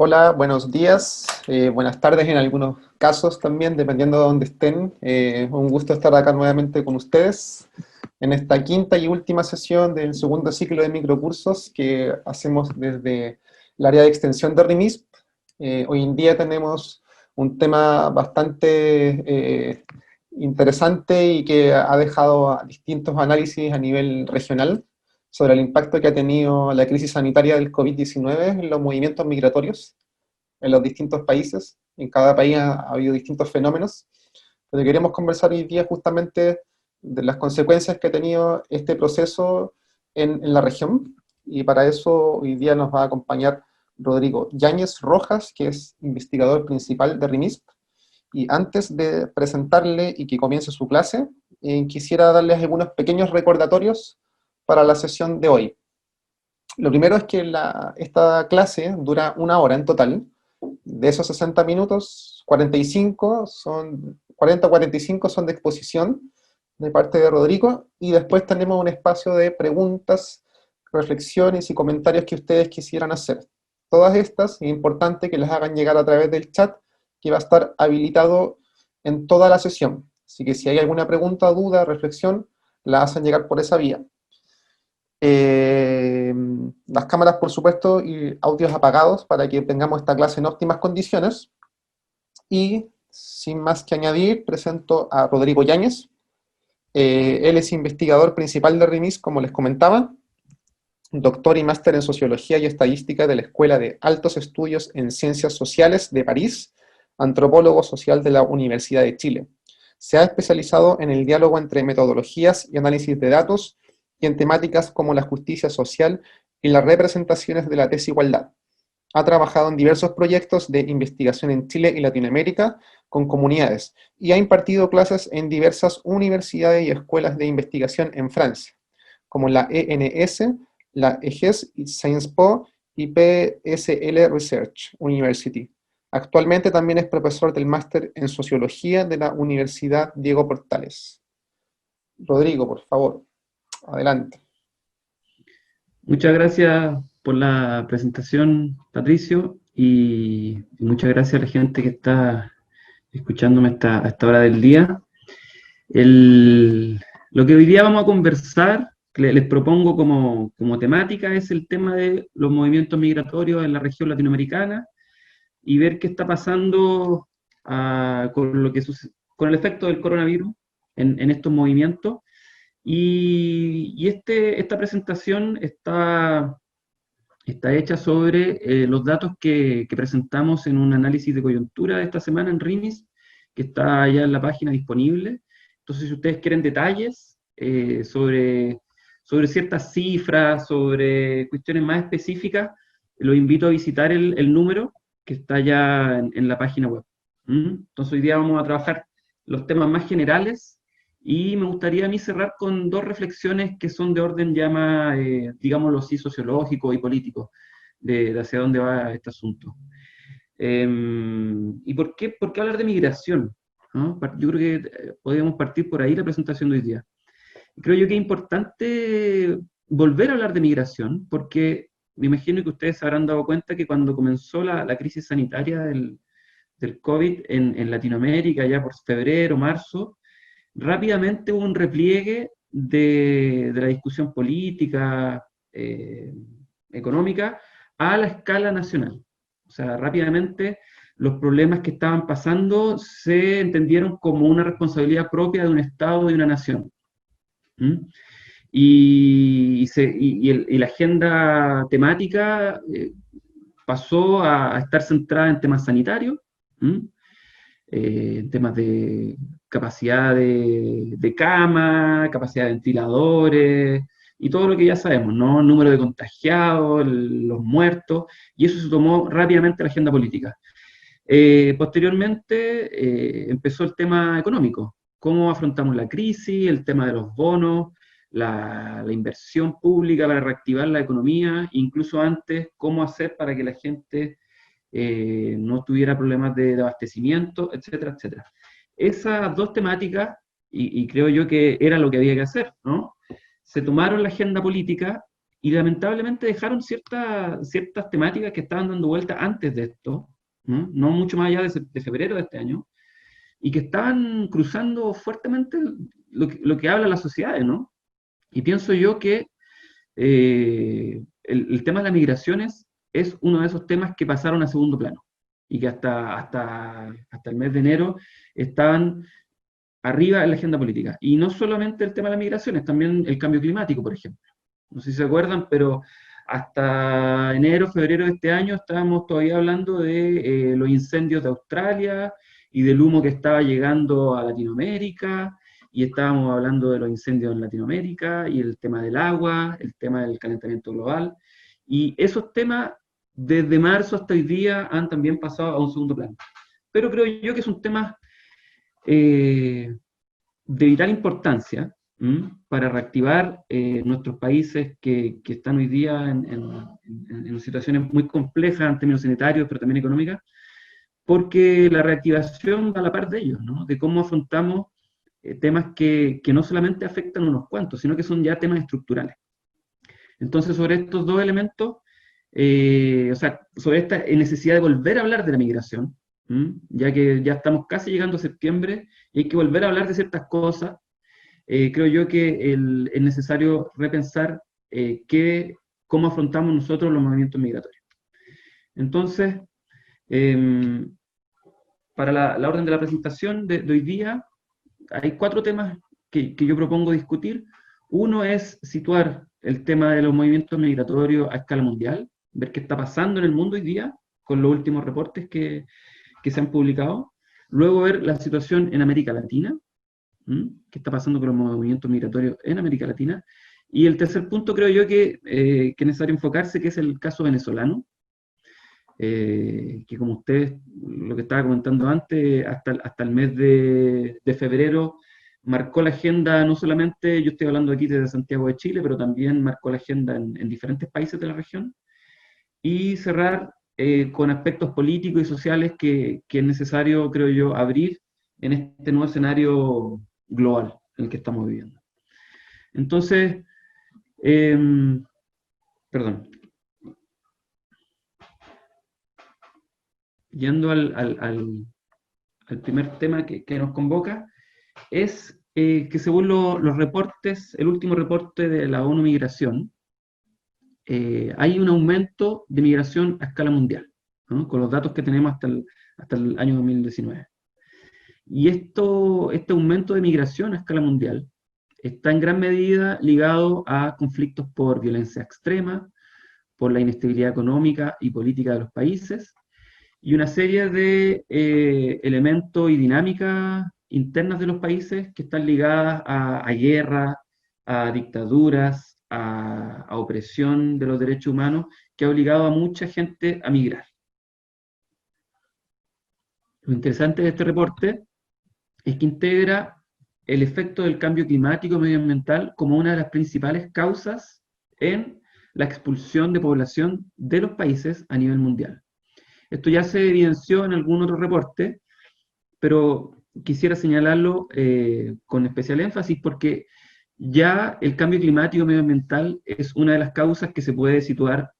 Hola, buenos días, buenas tardes en algunos casos también, dependiendo de dónde estén. Un gusto estar acá nuevamente con ustedes en esta quinta y última sesión del segundo ciclo de microcursos que hacemos desde el área de extensión de RIMISP. Hoy en día tenemos un tema bastante interesante y que ha dejado distintos análisis a nivel regional sobre el impacto que ha tenido la crisis sanitaria del COVID-19 en los movimientos migratorios en los distintos países. En cada país ha habido distintos fenómenos. Pero queremos conversar hoy día justamente de las consecuencias que ha tenido este proceso en la región. Y para eso hoy día nos va a acompañar Rodrigo Yáñez Rojas, que es investigador principal de RIMISP. Y antes de presentarle y que comience su clase, quisiera darles algunos pequeños recordatorios para la sesión de hoy. Lo primero es que esta clase dura una hora en total. De esos 60 minutos, 40 o 45 son de exposición de parte de Rodrigo, y después tenemos un espacio de preguntas, reflexiones y comentarios que ustedes quisieran hacer. Todas estas, es importante que las hagan llegar a través del chat, que va a estar habilitado en toda la sesión. Así que si hay alguna pregunta, duda, reflexión, la hacen llegar por esa vía. Las cámaras, por supuesto, y audios apagados para que tengamos esta clase en óptimas condiciones. Y sin más que añadir, presento a Rodrigo Yáñez. Él es investigador principal de RIMIS, como les comentaba, doctor y máster en Sociología y Estadística de la Escuela de Altos Estudios en Ciencias Sociales de París, antropólogo social de la Universidad de Chile. Se ha especializado en el diálogo entre metodologías y análisis de datos y en temáticas como la justicia social y las representaciones de la desigualdad. Ha trabajado en diversos proyectos de investigación en Chile y Latinoamérica con comunidades y ha impartido clases en diversas universidades y escuelas de investigación en Francia, como la ENS, la EGES, Sciences Po y PSL Research University. Actualmente también es profesor del máster en Sociología de la Universidad Diego Portales. Rodrigo, por favor, adelante. Muchas gracias por la presentación, Patricio, y muchas gracias a la gente que está escuchándome a esta hora del día. Lo que hoy día vamos a conversar, que les propongo como temática, es el tema de los movimientos migratorios en la región latinoamericana y ver qué está pasando con el efecto del coronavirus en estos movimientos. Esta presentación está hecha sobre los datos que presentamos en un análisis de coyuntura de esta semana en RIMIS, que está ya en la página disponible. Entonces, si ustedes quieren detalles sobre ciertas cifras, sobre cuestiones más específicas, los invito a visitar el número que está ya en la página web. Entonces, hoy día vamos a trabajar los temas más generales y me gustaría a mí cerrar con dos reflexiones que son de orden ya más, digámoslo así, sociológico y político, de hacia dónde va este asunto. ¿Y por qué hablar de migración? ¿No? Yo creo que podríamos partir por ahí la presentación de hoy día. Creo yo que es importante volver a hablar de migración, porque me imagino que ustedes se habrán dado cuenta que cuando comenzó la crisis sanitaria del COVID en Latinoamérica, ya por febrero, marzo, rápidamente hubo un repliegue de la discusión política, económica, a la escala nacional. O sea, rápidamente los problemas que estaban pasando se entendieron como una responsabilidad propia de un Estado y una nación. ¿Mm? Y la agenda temática pasó a estar centrada en temas sanitarios, temas de capacidad de cama, capacidad de ventiladores y todo lo que ya sabemos, ¿no? El número de contagiados, los muertos, y eso se tomó rápidamente a la agenda política. Posteriormente empezó el tema económico, cómo afrontamos la crisis, el tema de los bonos, la inversión pública para reactivar la economía, incluso antes, cómo hacer para que la gente no tuviera problemas de abastecimiento, etcétera, etcétera. Esas dos temáticas, y creo yo que era lo que había que hacer, ¿no? Se tomaron la agenda política y lamentablemente dejaron ciertas temáticas que estaban dando vuelta antes de esto, ¿no? No mucho más allá de febrero de este año, y que estaban cruzando fuertemente lo que habla las sociedades, ¿no? Y pienso yo que el tema de las migraciones es uno de esos temas que pasaron a segundo plano y que hasta el mes de enero estaban arriba en la agenda política. Y no solamente el tema de las migraciones, también el cambio climático, por ejemplo. No sé si se acuerdan, pero hasta enero, febrero de este año estábamos todavía hablando de los incendios de Australia y del humo que estaba llegando a Latinoamérica, y estábamos hablando de los incendios en Latinoamérica, y el tema del agua, el tema del calentamiento global, y esos temas desde marzo hasta hoy día han también pasado a un segundo plano. Pero creo yo que es un tema de vital importancia para reactivar nuestros países que están hoy día en situaciones muy complejas en términos sanitarios, pero también económicas, porque la reactivación va a la par de ellos, ¿no? De cómo afrontamos temas que no solamente afectan a unos cuantos, sino que son ya temas estructurales. Entonces, sobre estos dos elementos, o sea, sobre esta necesidad de volver a hablar de la migración, ya que ya estamos casi llegando a septiembre y hay que volver a hablar de ciertas cosas, creo yo que es necesario repensar cómo afrontamos nosotros los movimientos migratorios. Entonces, para la orden de la presentación de hoy día, hay 4 temas que yo propongo discutir. Uno es situar el tema de los movimientos migratorios a escala mundial, ver qué está pasando en el mundo hoy día con los últimos reportes que se han publicado. Luego ver la situación en América Latina, qué está pasando con los movimientos migratorios en América Latina. Y el tercer punto creo yo que es necesario enfocarse, que es el caso venezolano, que como ustedes, lo que estaba comentando antes, hasta el mes de febrero, marcó la agenda, no solamente, yo estoy hablando aquí desde Santiago de Chile, pero también marcó la agenda en diferentes países de la región, y cerrar con aspectos políticos y sociales que es necesario, creo yo, abrir en este nuevo escenario global en el que estamos viviendo. Entonces, perdón, yendo al primer tema que nos convoca, es que según los reportes, el último reporte de la ONU Migración, hay un aumento de migración a escala mundial, ¿no? Con los datos que tenemos hasta el año 2019. Y este aumento de migración a escala mundial está en gran medida ligado a conflictos por violencia extrema, por la inestabilidad económica y política de los países, y una serie de elementos y dinámicas internas de los países que están ligadas a guerra, a dictaduras, a opresión de los derechos humanos, que ha obligado a mucha gente a migrar. Lo interesante de este reporte es que integra el efecto del cambio climático y medioambiental como una de las principales causas en la expulsión de población de los países a nivel mundial. Esto ya se evidenció en algún otro reporte, pero quisiera señalarlo con especial énfasis porque ya el cambio climático medioambiental es una de las causas que se puede situar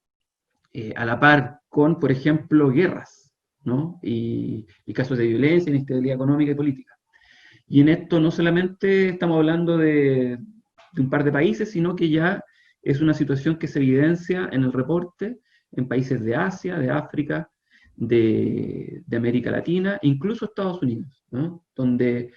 a la par con, por ejemplo, guerras, ¿no? Y casos de violencia, inestabilidad económica y política. Y en esto no solamente estamos hablando de un par de países, sino que ya es una situación que se evidencia en el reporte en países de Asia, de África, de América Latina, incluso Estados Unidos, ¿no? Donde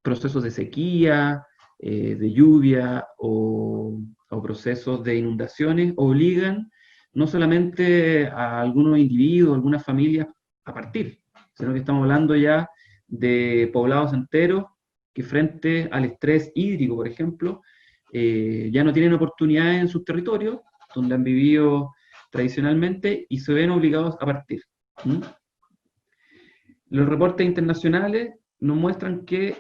procesos de sequía, de lluvia o procesos de inundaciones obligan no solamente a algunos individuos, algunas familias a partir, sino que estamos hablando ya de poblados enteros que frente al estrés hídrico, por ejemplo, ya no tienen oportunidades en sus territorios, donde han vivido tradicionalmente, y se ven obligados a partir. Los reportes internacionales nos muestran que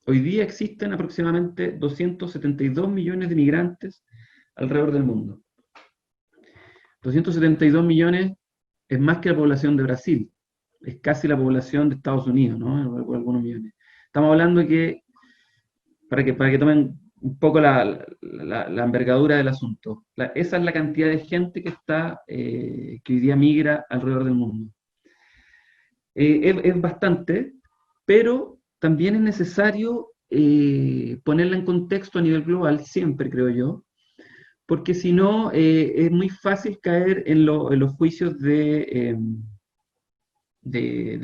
hoy día existen aproximadamente 272 millones de migrantes alrededor del mundo. 272 millones es más que la población de Brasil, es casi la población de Estados Unidos, ¿no? Algunos millones. Estamos hablando de que, para que tomen un poco la envergadura del asunto. Esa es la cantidad de gente que hoy día migra alrededor del mundo. Es bastante, pero también es necesario ponerla en contexto a nivel global, siempre creo yo, porque si no es muy fácil caer en los juicios de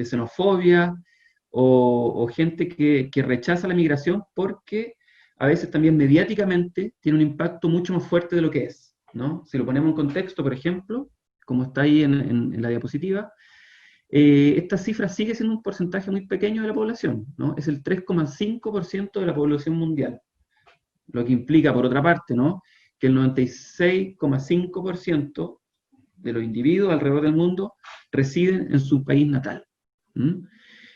xenofobia o gente que rechaza la migración porque a veces también mediáticamente tiene un impacto mucho más fuerte de lo que es, ¿no? Si lo ponemos en contexto, por ejemplo, como está ahí en la diapositiva, esta cifra sigue siendo un porcentaje muy pequeño de la población, ¿no? Es el 3,5% de la población mundial, lo que implica, por otra parte, ¿no? Que el 96,5% de los individuos alrededor del mundo residen en su país natal. ¿Mm?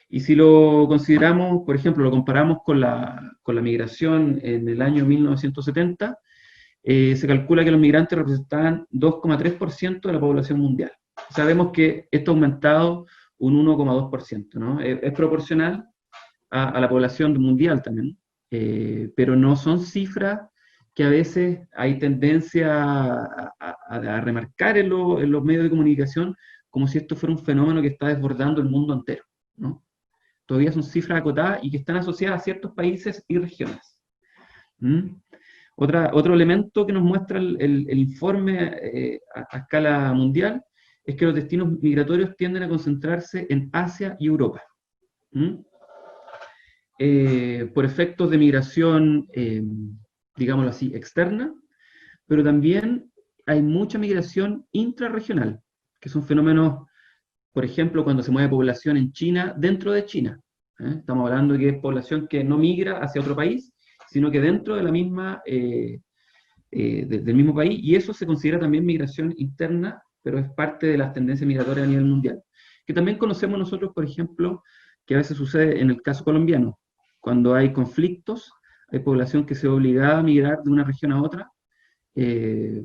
Y si lo consideramos, por ejemplo, lo comparamos con la migración en el año 1970, se calcula que los migrantes representaban 2,3% de la población mundial. Sabemos que esto ha aumentado un 1,2%, ¿no? Es proporcional a la población mundial también, pero no son cifras que a veces hay tendencia a remarcar en los medios de comunicación como si esto fuera un fenómeno que está desbordando el mundo entero, ¿no? Todavía son cifras acotadas y que están asociadas a ciertos países y regiones. ¿Mm? Otro elemento que nos muestra el informe a escala mundial es que los destinos migratorios tienden a concentrarse en Asia y Europa. ¿Mm? Por efectos de migración, digámoslo así, externa, pero también hay mucha migración intrarregional, que son fenómenos, por ejemplo, cuando se mueve población en China, dentro de China. Estamos hablando de que es población que no migra hacia otro país, sino que dentro de la misma, del mismo país, y eso se considera también migración interna, pero es parte de las tendencias migratorias a nivel mundial. Que también conocemos nosotros, por ejemplo, que a veces sucede en el caso colombiano, cuando hay conflictos, hay población que se ve obligada a migrar de una región a otra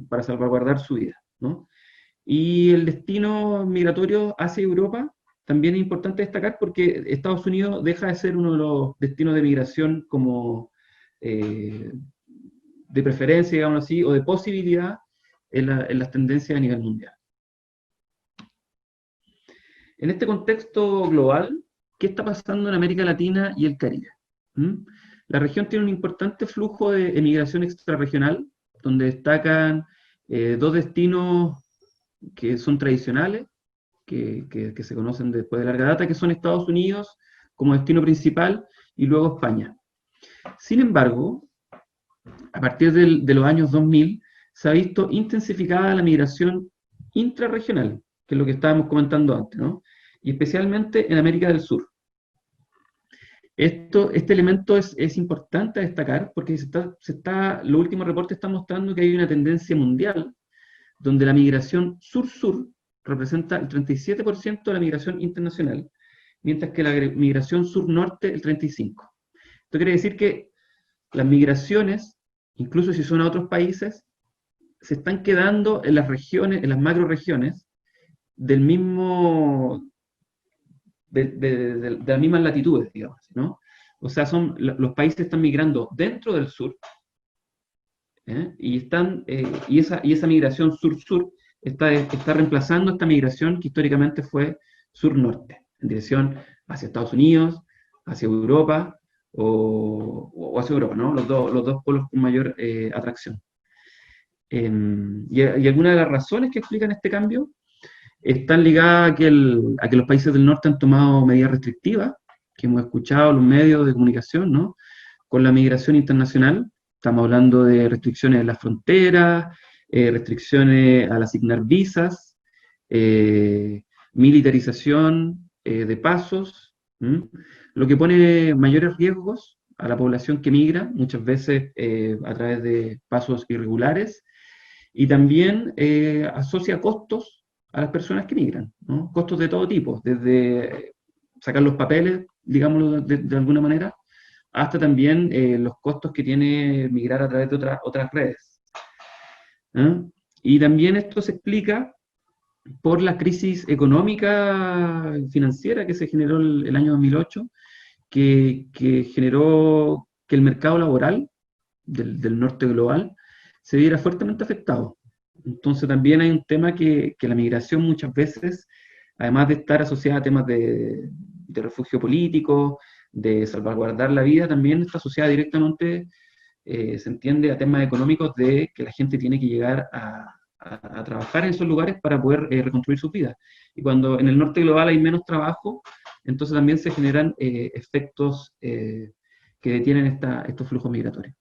para salvaguardar su vida, ¿no? Y el destino migratorio hacia Europa también es importante destacar porque Estados Unidos deja de ser uno de los destinos de migración como de preferencia, digamos así, o de posibilidad en las tendencias a nivel mundial. En este contexto global, ¿qué está pasando en América Latina y el Caribe? ¿Mm? La región tiene un importante flujo de emigración extrarregional, donde destacan dos destinos que son tradicionales, que se conocen después de larga data, que son Estados Unidos como destino principal y luego España. Sin embargo, a partir de los años 2000, se ha visto intensificada la migración intrarregional, que es lo que estábamos comentando antes, ¿no? Y especialmente en América del Sur. Este elemento es importante a destacar porque los últimos reportes están mostrando que hay una tendencia mundial donde la migración sur-sur representa el 37% de la migración internacional, mientras que la migración sur-norte el 35%. Esto quiere decir que las migraciones, incluso si son a otros países, se están quedando en las regiones, en las macroregiones, del mismo, de las mismas latitudes, digamos, ¿no? O sea, los países están migrando dentro del sur, y esa migración sur-sur está reemplazando esta migración que históricamente fue sur-norte, en dirección hacia Estados Unidos, hacia Europa o hacia Europa, ¿no? Los dos polos con mayor atracción. Y algunas de las razones que explican este cambio están ligadas a que los países del norte han tomado medidas restrictivas, que hemos escuchado en los medios de comunicación, ¿no? Con la migración internacional. Estamos hablando de restricciones en las fronteras, restricciones al asignar visas, militarización de pasos, lo que pone mayores riesgos a la población que migra, muchas veces a través de pasos irregulares, y también asocia costos a las personas que migran, ¿no? Costos de todo tipo, desde sacar los papeles, digámoslo de alguna manera, hasta también los costos que tiene migrar a través de otras redes. Y también esto se explica por la crisis económica financiera que se generó el año 2008, que generó que el mercado laboral del norte global, se viera fuertemente afectado. Entonces también hay un tema que la migración muchas veces, además de estar asociada a temas de refugio político, de salvaguardar la vida, también está asociada directamente, se entiende, a temas económicos de que la gente tiene que llegar a trabajar en esos lugares para poder reconstruir sus vidas. Y cuando en el norte global hay menos trabajo, entonces también se generan efectos que detienen estos flujos migratorios.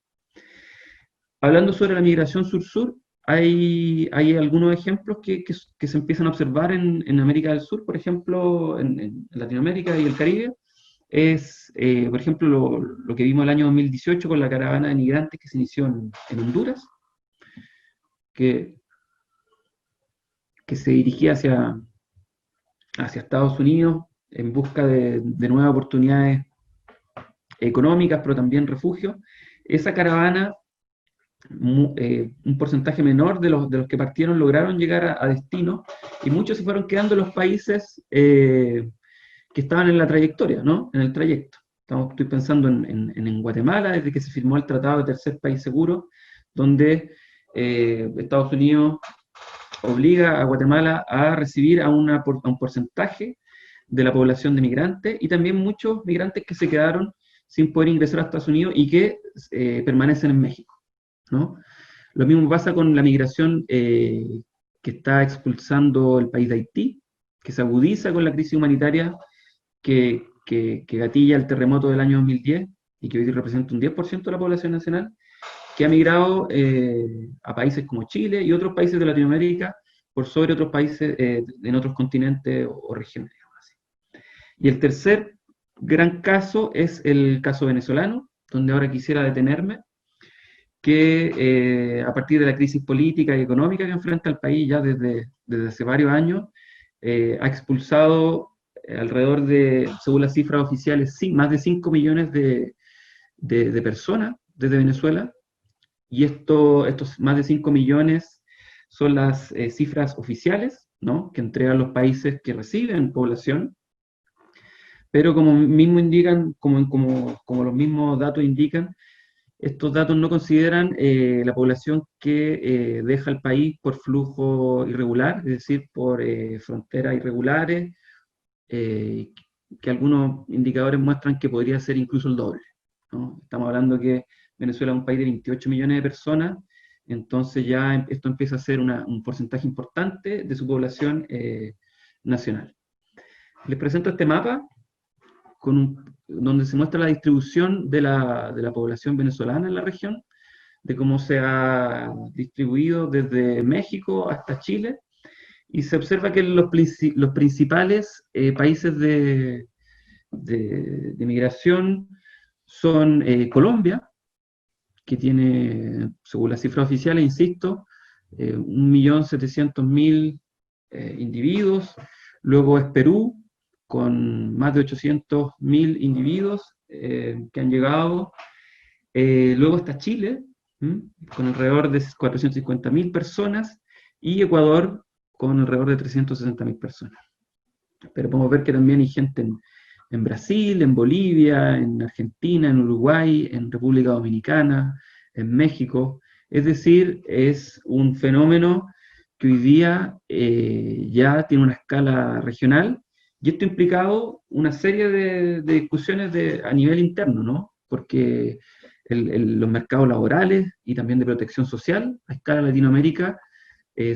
Hablando sobre la migración sur-sur, hay algunos ejemplos que se empiezan a observar en América del Sur, por ejemplo, en Latinoamérica y el Caribe. Es, por ejemplo, lo que vimos el año 2018 con la caravana de migrantes que se inició en Honduras, que se dirigía hacia Estados Unidos en busca de nuevas oportunidades económicas, pero también refugio. Esa caravana, un porcentaje menor de los que partieron lograron llegar a destino, y muchos se fueron quedando en los países que estaban en la trayectoria, ¿no? En el trayecto. Estoy pensando en Guatemala, desde que se firmó el Tratado de Tercer País Seguro, donde Estados Unidos obliga a Guatemala a recibir a un porcentaje de la población de migrantes, y también muchos migrantes que se quedaron sin poder ingresar a Estados Unidos y que permanecen en México, ¿no? Lo mismo pasa con la migración que está expulsando el país de Haití, que se agudiza con la crisis humanitaria que gatilla el terremoto del año 2010 y que hoy representa un 10% de la población nacional, que ha migrado a países como Chile y otros países de Latinoamérica por sobre otros países en otros continentes o regiones. Y el tercer gran caso es el caso venezolano, donde ahora quisiera detenerme, que a partir de la crisis política y económica que enfrenta el país ya desde hace varios años, ha expulsado alrededor de, según las cifras oficiales, más de 5 millones de personas desde Venezuela, y estos más de 5 millones son las cifras oficiales, ¿no?, que entregan los países que reciben población, pero como mismo indican, como los mismos datos indican, estos datos no consideran la población que deja el país por flujo irregular, es decir, por fronteras irregulares, que algunos indicadores muestran que podría ser incluso el doble, ¿no? Estamos hablando que Venezuela es un país de 28 millones de personas, entonces ya esto empieza a ser un porcentaje importante de su población nacional. Les presento este mapa donde se muestra la distribución de la población venezolana en la región, de cómo se ha distribuido desde México hasta Chile, y se observa que los principales países de migración son Colombia, que tiene, según las cifras oficiales, insisto, 1.700.000 individuos. Luego es Perú, con más de 800.000 individuos que han llegado. Luego está Chile, con alrededor de 450.000 personas, y Ecuador, con alrededor de 360.000 personas. Pero podemos ver que también hay gente en Brasil, en Bolivia, en Argentina, en Uruguay, en República Dominicana, en México. Es decir, es un fenómeno que hoy día ya tiene una escala regional, y esto ha implicado una serie de discusiones a nivel interno, ¿no? Porque los mercados laborales y también de protección social a escala Latinoamérica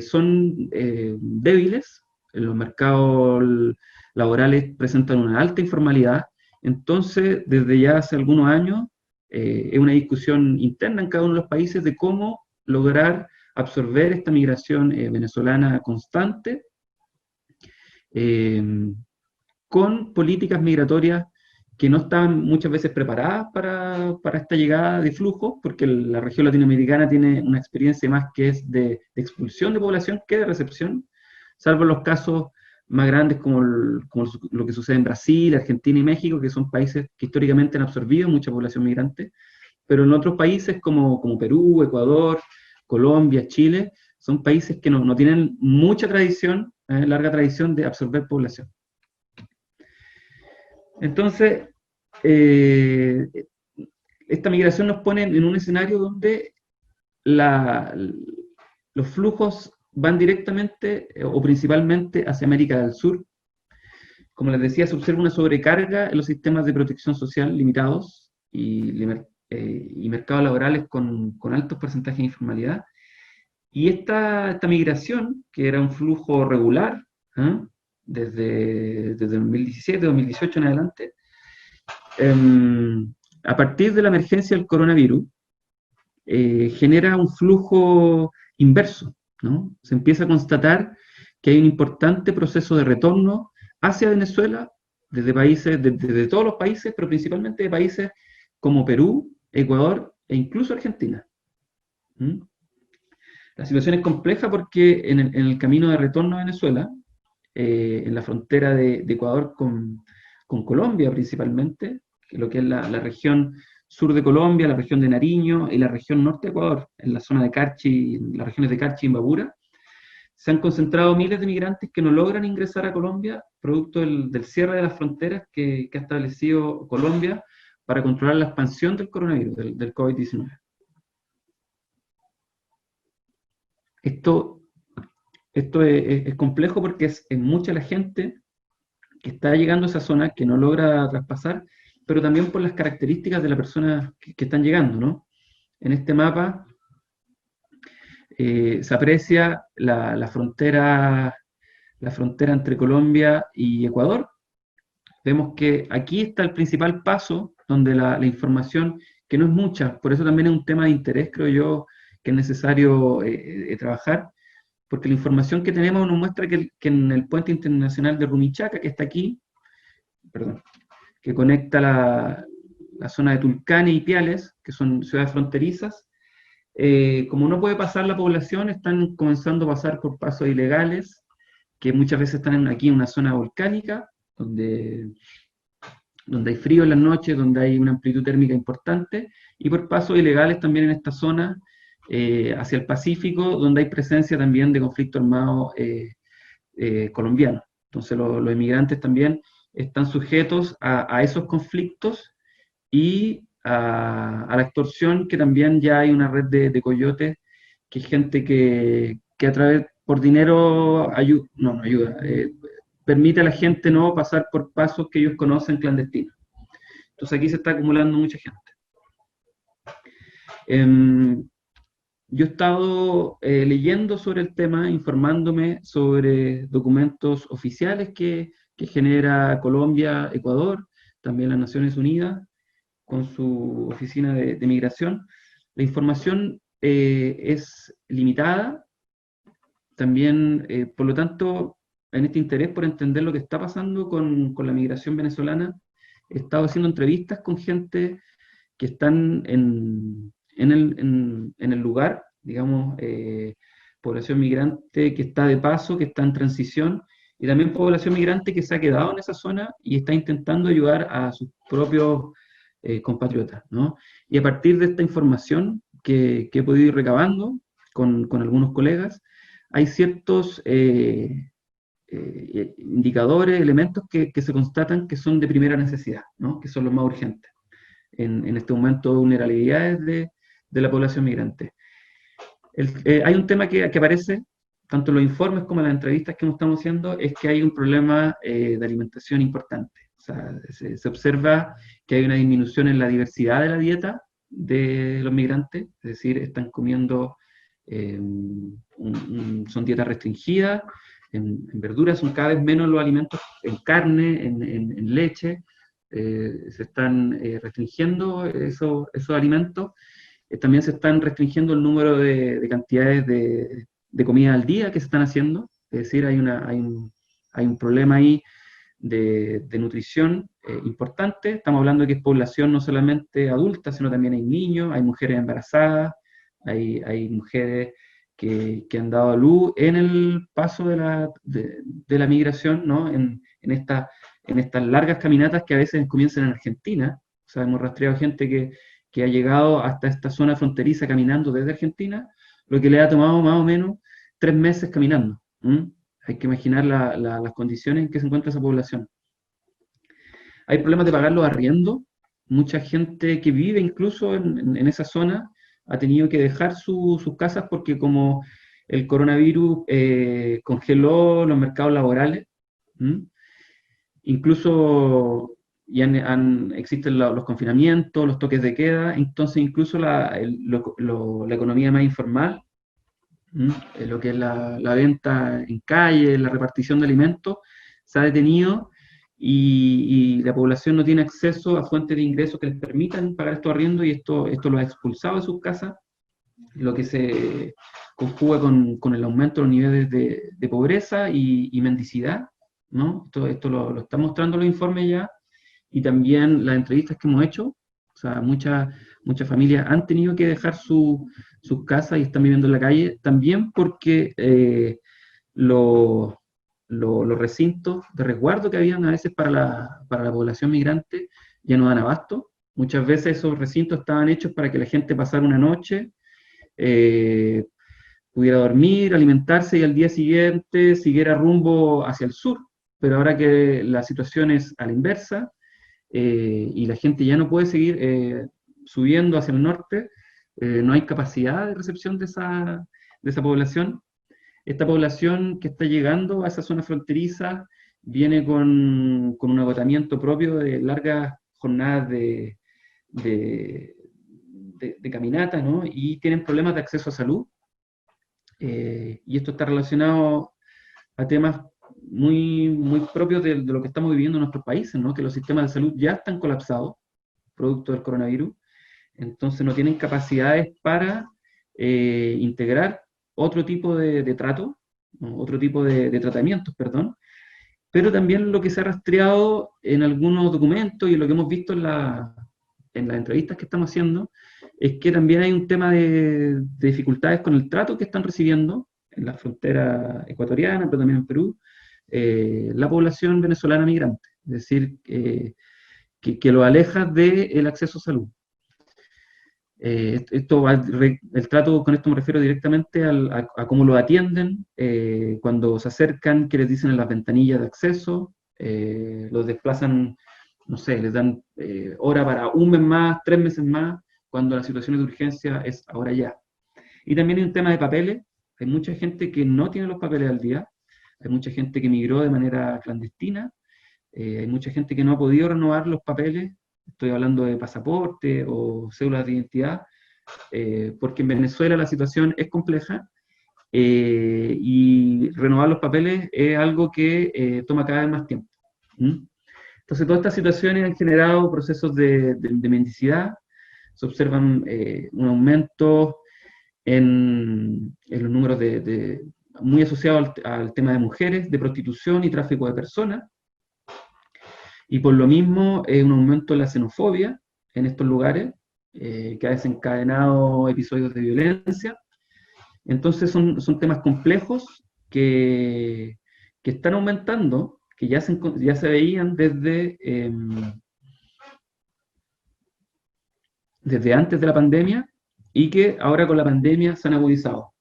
son débiles. Los mercados laborales presentan una alta informalidad. Entonces, desde ya hace algunos años, es una discusión interna en cada uno de los países de cómo lograr absorber esta migración venezolana constante, con políticas migratorias que no están muchas veces preparadas para esta llegada de flujos, porque la región latinoamericana tiene una experiencia más que es de expulsión de población que de recepción, salvo los casos más grandes como lo que sucede en Brasil, Argentina y México, que son países que históricamente han absorbido mucha población migrante, pero en otros países como Perú, Ecuador, Colombia, Chile, son países que no tienen mucha tradición, larga tradición de absorber población. Entonces, esta migración nos pone en un escenario donde los flujos van directamente o principalmente hacia América del Sur. Como les decía, se observa una sobrecarga en los sistemas de protección social limitados y mercados laborales con altos porcentajes de informalidad. Y esta migración, que era un flujo regular, ¿eh? Desde 2017, 2018 en adelante, a partir de la emergencia del coronavirus, genera un flujo inverso, ¿no? Se empieza a constatar que hay un importante proceso de retorno hacia Venezuela, desde todos los países, pero principalmente de países como Perú, Ecuador e incluso Argentina. ¿Mm? La situación es compleja porque en el camino de retorno a Venezuela, en la frontera de Ecuador con Colombia principalmente, lo que es la región sur de Colombia, la región de Nariño y la región norte de Ecuador, en la zona de Carchi, las regiones de Carchi y Imbabura, se han concentrado miles de migrantes que no logran ingresar a Colombia, producto del cierre de las fronteras que ha establecido Colombia para controlar la expansión del coronavirus, del COVID-19. Esto es complejo porque es mucha la gente que está llegando a esa zona que no logra traspasar, pero también por las características de las personas que están llegando, ¿no? En este mapa se aprecia la frontera entre Colombia y Ecuador. Vemos que aquí está el principal paso donde la información, que no es mucha, por eso también es un tema de interés, creo yo, que es necesario trabajar, porque la información que tenemos nos muestra que en el puente internacional de Rumichaca, que está aquí, perdón, que conecta la zona de Tulcán y Ipiales, que son ciudades fronterizas, como no puede pasar la población, están comenzando a pasar por pasos ilegales, que muchas veces están aquí en una zona volcánica, donde hay frío en las noches, donde hay una amplitud térmica importante, y por pasos ilegales también en esta zona, hacia el Pacífico, donde hay presencia también de conflicto armado colombiano. Entonces los inmigrantes también están sujetos a esos conflictos y a la extorsión, que también ya hay una red de coyotes, que es gente que a través, por dinero, no ayuda, permite a la gente no pasar por pasos que ellos conocen clandestinos. Entonces aquí se está acumulando mucha gente. Yo he estado leyendo sobre el tema, informándome sobre documentos oficiales que genera Colombia, Ecuador, también las Naciones Unidas, con su oficina de migración. La información es limitada, también, por lo tanto, en este interés por entender lo que está pasando con la migración venezolana, he estado haciendo entrevistas con gente que están en el lugar, digamos, población migrante que está de paso, que está en transición, y también población migrante que se ha quedado en esa zona y está intentando ayudar a sus propios compatriotas, ¿no? Y a partir de esta información que he podido ir recabando con algunos colegas, hay ciertos indicadores, elementos que se constatan que son de primera necesidad, ¿no? Que son los más urgentes en este momento de vulnerabilidades de la población migrante. Hay un tema que aparece tanto en los informes como en las entrevistas que estamos haciendo, es que hay un problema de alimentación importante. O sea, se observa que hay una disminución en la diversidad de la dieta de los migrantes, es decir, están comiendo, son dietas restringidas, en verduras son cada vez menos los alimentos, en carne, en leche, se están restringiendo esos alimentos. También se están restringiendo el número de cantidades de comida al día que se están haciendo, es decir, hay un problema ahí de nutrición importante. Estamos hablando de que es población no solamente adulta, sino también hay niños, hay mujeres embarazadas, hay mujeres que han dado a luz en el paso de la migración, ¿no? En estas largas caminatas que a veces comienzan en Argentina. O sea, hemos rastreado gente que ha llegado hasta esta zona fronteriza caminando desde Argentina, lo que le ha tomado más o menos 3 meses caminando. Hay que imaginar las condiciones en que se encuentra esa población. Hay problemas de pagar los arriendos, mucha gente que vive incluso en esa zona ha tenido que dejar sus casas porque como el coronavirus congeló los mercados laborales. ¿Mm? Incluso existen los confinamientos, los toques de queda, entonces incluso la economía más informal, lo que es la venta en calle, la repartición de alimentos, se ha detenido y la población no tiene acceso a fuentes de ingresos que les permitan pagar estos arriendos y esto lo ha expulsado de sus casas, lo que se conjuga con el aumento de los niveles de pobreza y mendicidad, ¿no? Esto lo están mostrando los informes ya, y también las entrevistas que hemos hecho, o sea, muchas familias han tenido que dejar sus casas y están viviendo en la calle, también porque los los recintos de resguardo que habían a veces para la población migrante ya no dan abasto. Muchas veces esos recintos estaban hechos para que la gente pasara una noche, eh, pudiera dormir, alimentarse y al día siguiente siguiera rumbo hacia el sur. Pero ahora que la situación es a la inversa y la gente ya no puede seguir subiendo hacia el norte, no hay capacidad de recepción de esa población. Esta población que está llegando a esa zona fronteriza viene con un agotamiento propio de largas jornadas de, de caminata, ¿no? Y tienen problemas de acceso a salud. Y esto está relacionado a temas muy propios de lo que estamos viviendo en nuestros países, ¿no? Que los sistemas de salud ya están colapsados, producto del coronavirus, entonces no tienen capacidades para integrar otro tipo de trato, ¿no? Otro tipo de tratamientos, perdón, pero también lo que se ha rastreado en algunos documentos y lo que hemos visto en las entrevistas que estamos haciendo, es que también hay un tema de dificultades con el trato que están recibiendo en la frontera ecuatoriana, pero también en Perú, la población venezolana migrante, es decir, que lo aleja del acceso a salud. El trato, con esto me refiero directamente a cómo lo atienden, cuando se acercan, qué les dicen en las ventanillas de acceso, los desplazan, no sé, les dan hora para un mes más, 3 meses más, cuando la situación de urgencia es ahora ya. Y también hay un tema de papeles, hay mucha gente que no tiene los papeles al día, hay mucha gente que migró de manera clandestina, hay mucha gente que no ha podido renovar los papeles, estoy hablando de pasaporte o cédulas de identidad, porque en Venezuela la situación es compleja y renovar los papeles es algo que toma cada vez más tiempo. ¿Mm? Entonces, todas estas situaciones han generado procesos de mendicidad, se observan un aumento en los números muy asociados al tema de mujeres, de prostitución y tráfico de personas, y por lo mismo un aumento en la xenofobia en estos lugares, que ha desencadenado episodios de violencia. Entonces son temas complejos que están aumentando, que ya se veían desde antes de la pandemia y que ahora con la pandemia se han agudizado.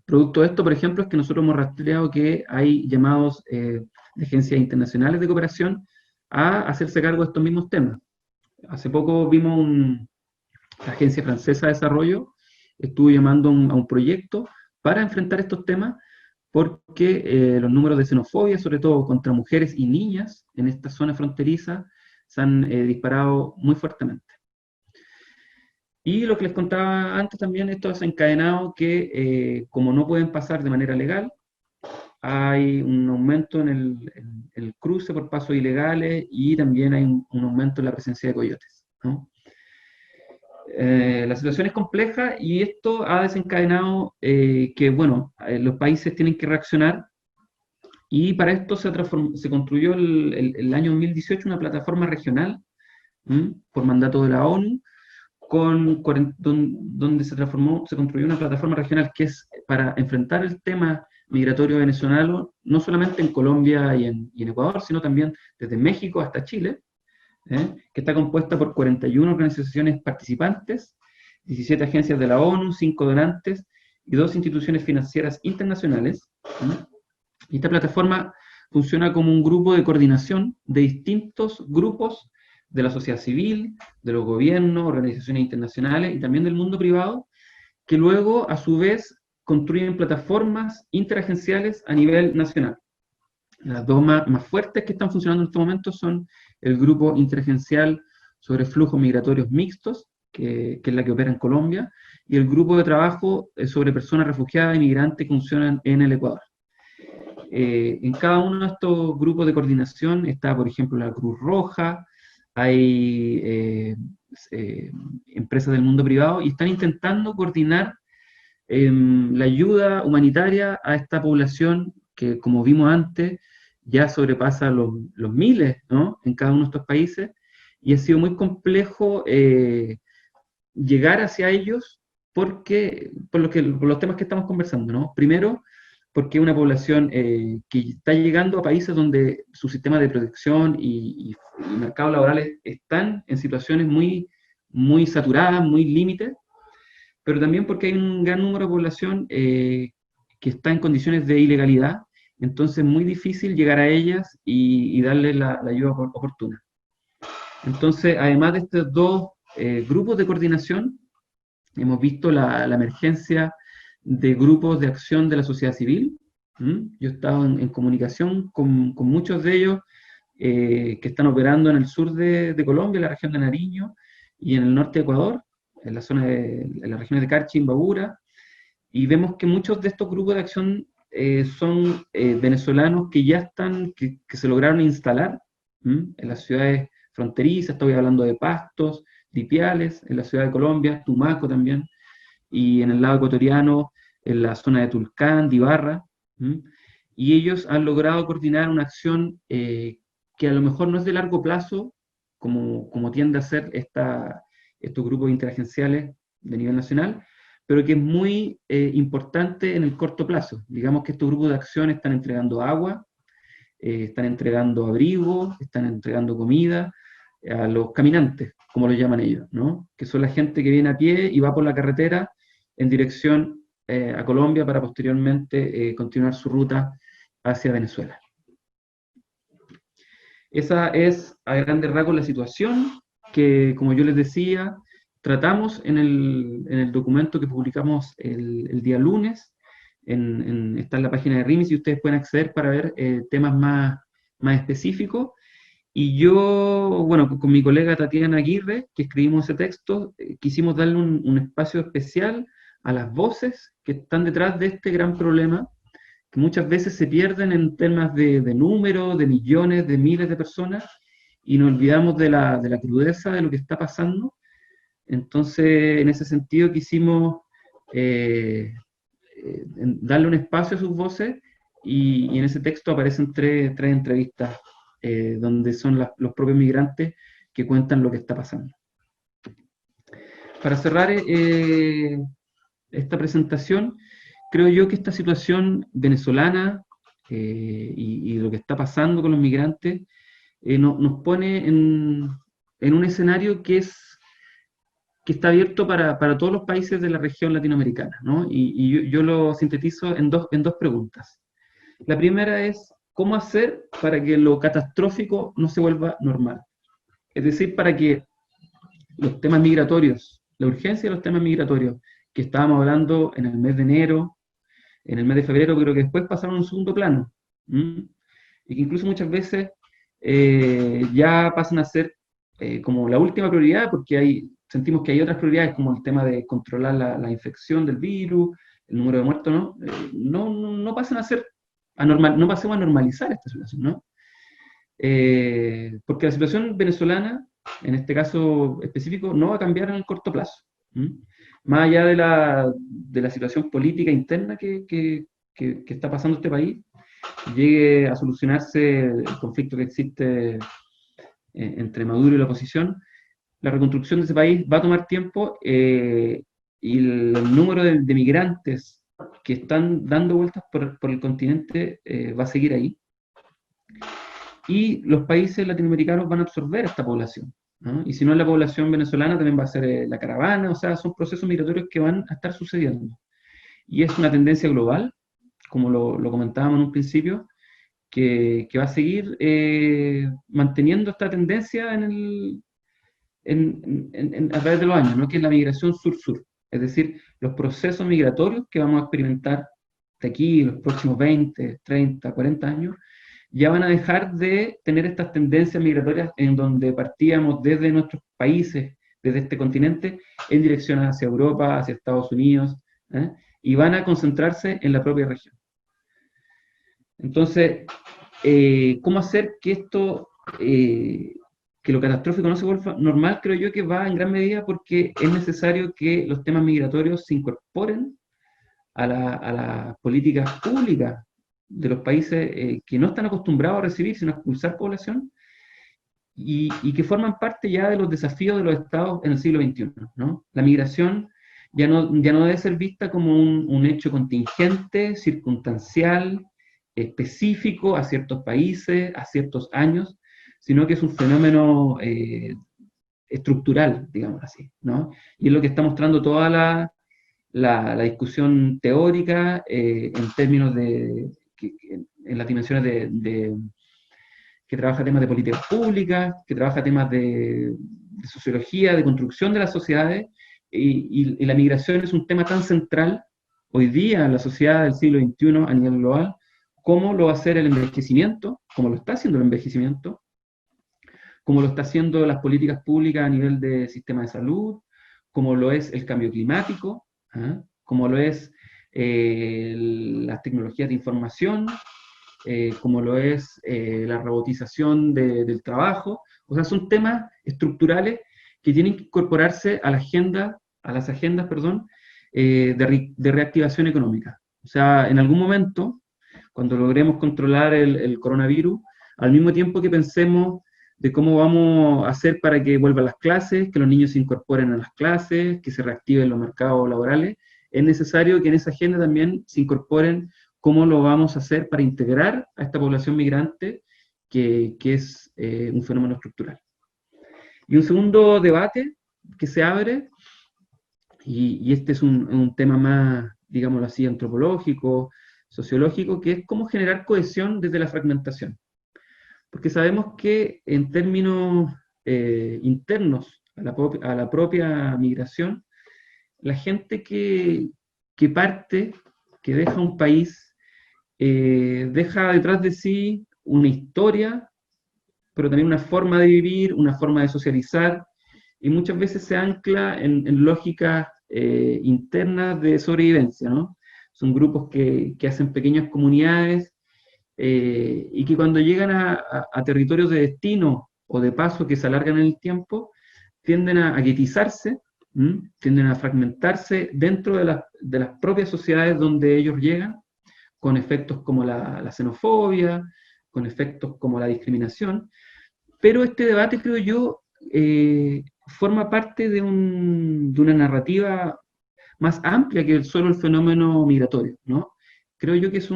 Producto de esto, por ejemplo, es que nosotros hemos rastreado que hay llamados de agencias internacionales de cooperación a hacerse cargo de estos mismos temas. Hace poco vimos la Agencia Francesa de Desarrollo estuvo llamando a un proyecto para enfrentar estos temas porque los números de xenofobia, sobre todo contra mujeres y niñas en esta zona fronteriza, se han disparado muy fuertemente. Y lo que les contaba antes también, esto ha desencadenado que como no pueden pasar de manera legal, hay un aumento en el cruce por pasos ilegales y también hay un aumento en la presencia de coyotes, ¿no? La situación es compleja y esto ha desencadenado que, bueno, los países tienen que reaccionar y para esto se construyó el año 2018 una plataforma regional por mandato de la ONU, donde se construyó una plataforma regional que es para enfrentar el tema migratorio venezolano, no solamente en Colombia y en Ecuador, sino también desde México hasta Chile, que está compuesta por 41 organizaciones participantes, 17 agencias de la ONU, 5 donantes y 2 instituciones financieras internacionales. Y esta plataforma funciona como un grupo de coordinación de distintos grupos de la sociedad civil, de los gobiernos, organizaciones internacionales y también del mundo privado, que luego, a su vez, construyen plataformas interagenciales a nivel nacional. Las dos más fuertes que están funcionando en estos momentos son el Grupo Interagencial sobre Flujos Migratorios Mixtos, que es la que opera en Colombia, y el Grupo de Trabajo sobre Personas Refugiadas y Migrantes que funcionan en el Ecuador. En cada uno de estos grupos de coordinación está, por ejemplo, la Cruz Roja, hay empresas del mundo privado y están intentando coordinar la ayuda humanitaria a esta población que, como vimos antes, ya sobrepasa los miles, ¿no?, en cada uno de estos países, y ha sido muy complejo llegar hacia ellos por los temas que estamos conversando, ¿no? Primero, porque es una población que está llegando a países donde su sistema de protección y mercados laborales están en situaciones muy saturadas, muy límites, pero también porque hay un gran número de población que está en condiciones de ilegalidad, entonces es muy difícil llegar a ellas y darles la ayuda oportuna. Entonces, además de estos dos grupos de coordinación, hemos visto la emergencia de grupos de acción de la sociedad civil. Yo he estado en comunicación con muchos de ellos que están operando en el sur de Colombia, en la región de Nariño, y en el norte de Ecuador, en las regiones de Carchi y Imbabura, y vemos que muchos de estos grupos de acción son venezolanos que ya que se lograron instalar en las ciudades fronterizas. Estoy hablando de Pastos, de Ipiales, en la ciudad de Colombia, Tumaco también, y en el lado ecuatoriano, en la zona de Tulcán, de Ibarra, y ellos han logrado coordinar una acción que a lo mejor no es de largo plazo, como tiende a ser estos grupos interagenciales de nivel nacional, pero que es muy importante en el corto plazo. Digamos que estos grupos de acción están entregando agua, están entregando abrigo, están entregando comida a los caminantes, como lo llaman ellos, ¿no?, que son la gente que viene a pie y va por la carretera en dirección a Colombia para posteriormente continuar su ruta hacia Venezuela. Esa es a grandes rasgos la situación que, como yo les decía, tratamos en el documento que publicamos el día lunes. Está en la página de RIMIS y ustedes pueden acceder para ver temas más específicos. Y yo, bueno, con mi colega Tatiana Aguirre, que escribimos ese texto, quisimos darle un espacio especial a las voces que están detrás de este gran problema, que muchas veces se pierden en temas de números, de millones, de miles de personas, y nos olvidamos de la crudeza de lo que está pasando. Entonces, en ese sentido, quisimos darle un espacio a sus voces, y en ese texto aparecen tres entrevistas donde son los propios migrantes que cuentan lo que está pasando. Para cerrar esta presentación, creo yo que esta situación venezolana y lo que está pasando con los migrantes nos pone en un escenario que está abierto para todos los países de la región latinoamericana, ¿no? Y yo lo sintetizo en dos preguntas. La primera es, ¿cómo hacer para que lo catastrófico no se vuelva normal? Es decir, para que los temas migratorios, la urgencia de los temas migratorios que estábamos hablando en el mes de enero, en el mes de febrero, pero que después pasaron a un segundo plano, y que incluso muchas veces ya pasan a ser como la última prioridad, porque sentimos que hay otras prioridades, como el tema de controlar la infección del virus, el número de muertos, no pasan a ser no pasemos a normalizar esta situación, ¿no? Porque la situación venezolana, en este caso específico, no va a cambiar en el corto plazo. Más allá de la situación política interna que está pasando este país, llegue a solucionarse el conflicto que existe entre Maduro y la oposición, la reconstrucción de ese país va a tomar tiempo, y el número de migrantes que están dando vueltas por el continente va a seguir ahí. Y los países latinoamericanos van a absorber esta población, ¿no? Y si no es la población venezolana, también va a ser la caravana. O sea, son procesos migratorios que van a estar sucediendo. Y es una tendencia global, como lo comentábamos en un principio, que va a seguir manteniendo esta tendencia a través de los años, ¿no? Que es la migración sur-sur. Es decir, los procesos migratorios que vamos a experimentar de aquí, los próximos 20, 30, 40 años, ya van a dejar de tener estas tendencias migratorias en donde partíamos desde nuestros países, desde este continente, en dirección hacia Europa, hacia Estados Unidos, ¿eh? Y van a concentrarse en la propia región. Entonces, ¿cómo hacer que esto, que lo catastrófico no se vuelva normal? Creo yo que va en gran medida porque es necesario que los temas migratorios se incorporen a las políticas públicas de los países que no están acostumbrados a recibir, sino a expulsar población, y que forman parte ya de los desafíos de los estados en el siglo XXI, ¿no? La migración ya no debe ser vista como un hecho contingente, circunstancial, específico a ciertos países, a ciertos años, sino que es un fenómeno estructural, digamos así, ¿no? Y es lo que está mostrando toda la discusión teórica en términos en las dimensiones que trabaja temas de políticas públicas, que trabaja temas de sociología, de construcción de las sociedades, y la migración es un tema tan central hoy día en la sociedad del siglo XXI a nivel global, como lo va a hacer el envejecimiento, como lo está haciendo el envejecimiento, como lo está haciendo las políticas públicas a nivel de sistema de salud, como lo es el cambio climático, ¿ah? Como lo es las tecnologías de información, como lo es la robotización del trabajo. O sea, son temas estructurales que tienen que incorporarse a las agendas, perdón, de reactivación económica. O sea, en algún momento, cuando logremos controlar el coronavirus, al mismo tiempo que pensemos de cómo vamos a hacer para que vuelvan las clases, que los niños se incorporen a las clases, que se reactiven los mercados laborales, es necesario que en esa agenda también se incorporen cómo lo vamos a hacer para integrar a esta población migrante, que es un fenómeno estructural. Y un segundo debate que se abre, y este es un tema más, digámoslo así, antropológico, sociológico, que es cómo generar cohesión desde la fragmentación. Porque sabemos que en términos internos a la propia migración, la gente que parte, que deja un país, deja detrás de sí una historia, pero también una forma de vivir, una forma de socializar, y muchas veces se ancla en lógicas internas de sobrevivencia, ¿no? Son grupos que hacen pequeñas comunidades y que cuando llegan a territorios de destino o de paso que se alargan en el tiempo, tienden a guetizarse, tienden a fragmentarse dentro de las propias sociedades donde ellos llegan, con efectos como la xenofobia, con efectos como la discriminación, pero este debate, creo yo, forma parte de una narrativa más amplia que solo el fenómeno migratorio, ¿no? Creo yo que es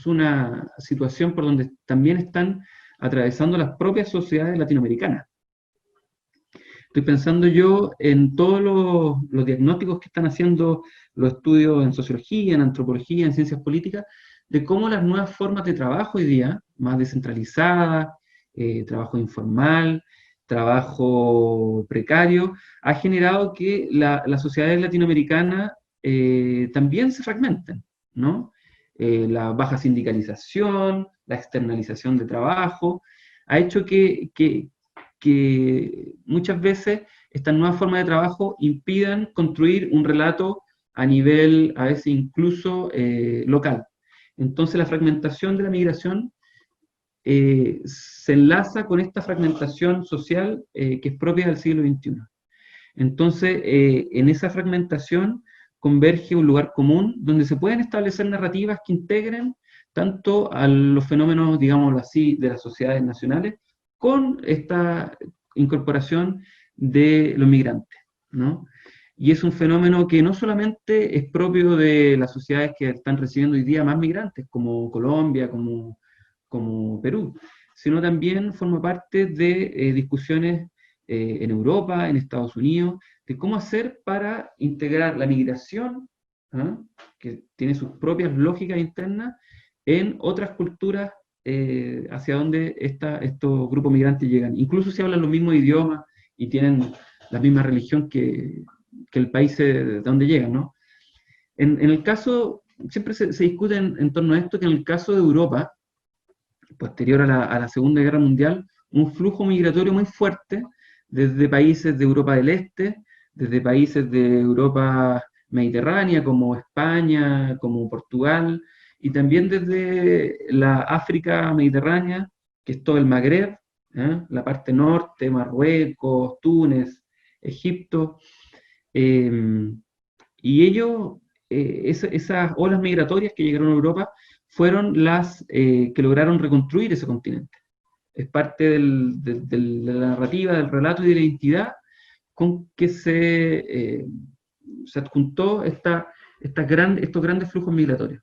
una situación por donde también están atravesando las propias sociedades latinoamericanas. Estoy pensando yo en todos los diagnósticos que están haciendo los estudios en sociología, en antropología, en ciencias políticas, de cómo las nuevas formas de trabajo hoy día, más descentralizadas, trabajo informal, trabajo precario, ha generado que las sociedades latinoamericanas también se fragmenten, ¿no? La baja sindicalización, la externalización de trabajo, ha hecho que muchas veces estas nuevas formas de trabajo impidan construir un relato a nivel, a veces incluso local. Entonces la fragmentación de la migración se enlaza con esta fragmentación social que es propia del siglo XXI. Entonces, en esa fragmentación converge un lugar común donde se pueden establecer narrativas que integren tanto a los fenómenos, digámoslo así, de las sociedades nacionales, con esta incorporación de los migrantes, ¿no? Y es un fenómeno que no solamente es propio de las sociedades que están recibiendo hoy día más migrantes, como Colombia, como Perú, sino también forma parte de discusiones en Europa, en Estados Unidos, de cómo hacer para integrar la migración, ¿ah? Que tiene sus propias lógicas internas, en otras culturas hacia donde estos grupos migrantes llegan. Incluso si hablan los mismos idiomas y tienen la misma religión que el país de donde llegan, ¿no? En el caso, siempre se discute en torno a esto, que en el caso de Europa, posterior a la Segunda Guerra Mundial, un flujo migratorio muy fuerte desde países de Europa del Este, desde países de Europa mediterránea, como España, como Portugal, y también desde la África mediterránea, que es todo el Magreb, la parte norte, Marruecos, Túnez, Egipto, y ellos, esas olas migratorias que llegaron a Europa, fueron las que lograron reconstruir ese continente. Es parte de la narrativa, del relato y de la identidad con que se adjuntó estos grandes flujos migratorios.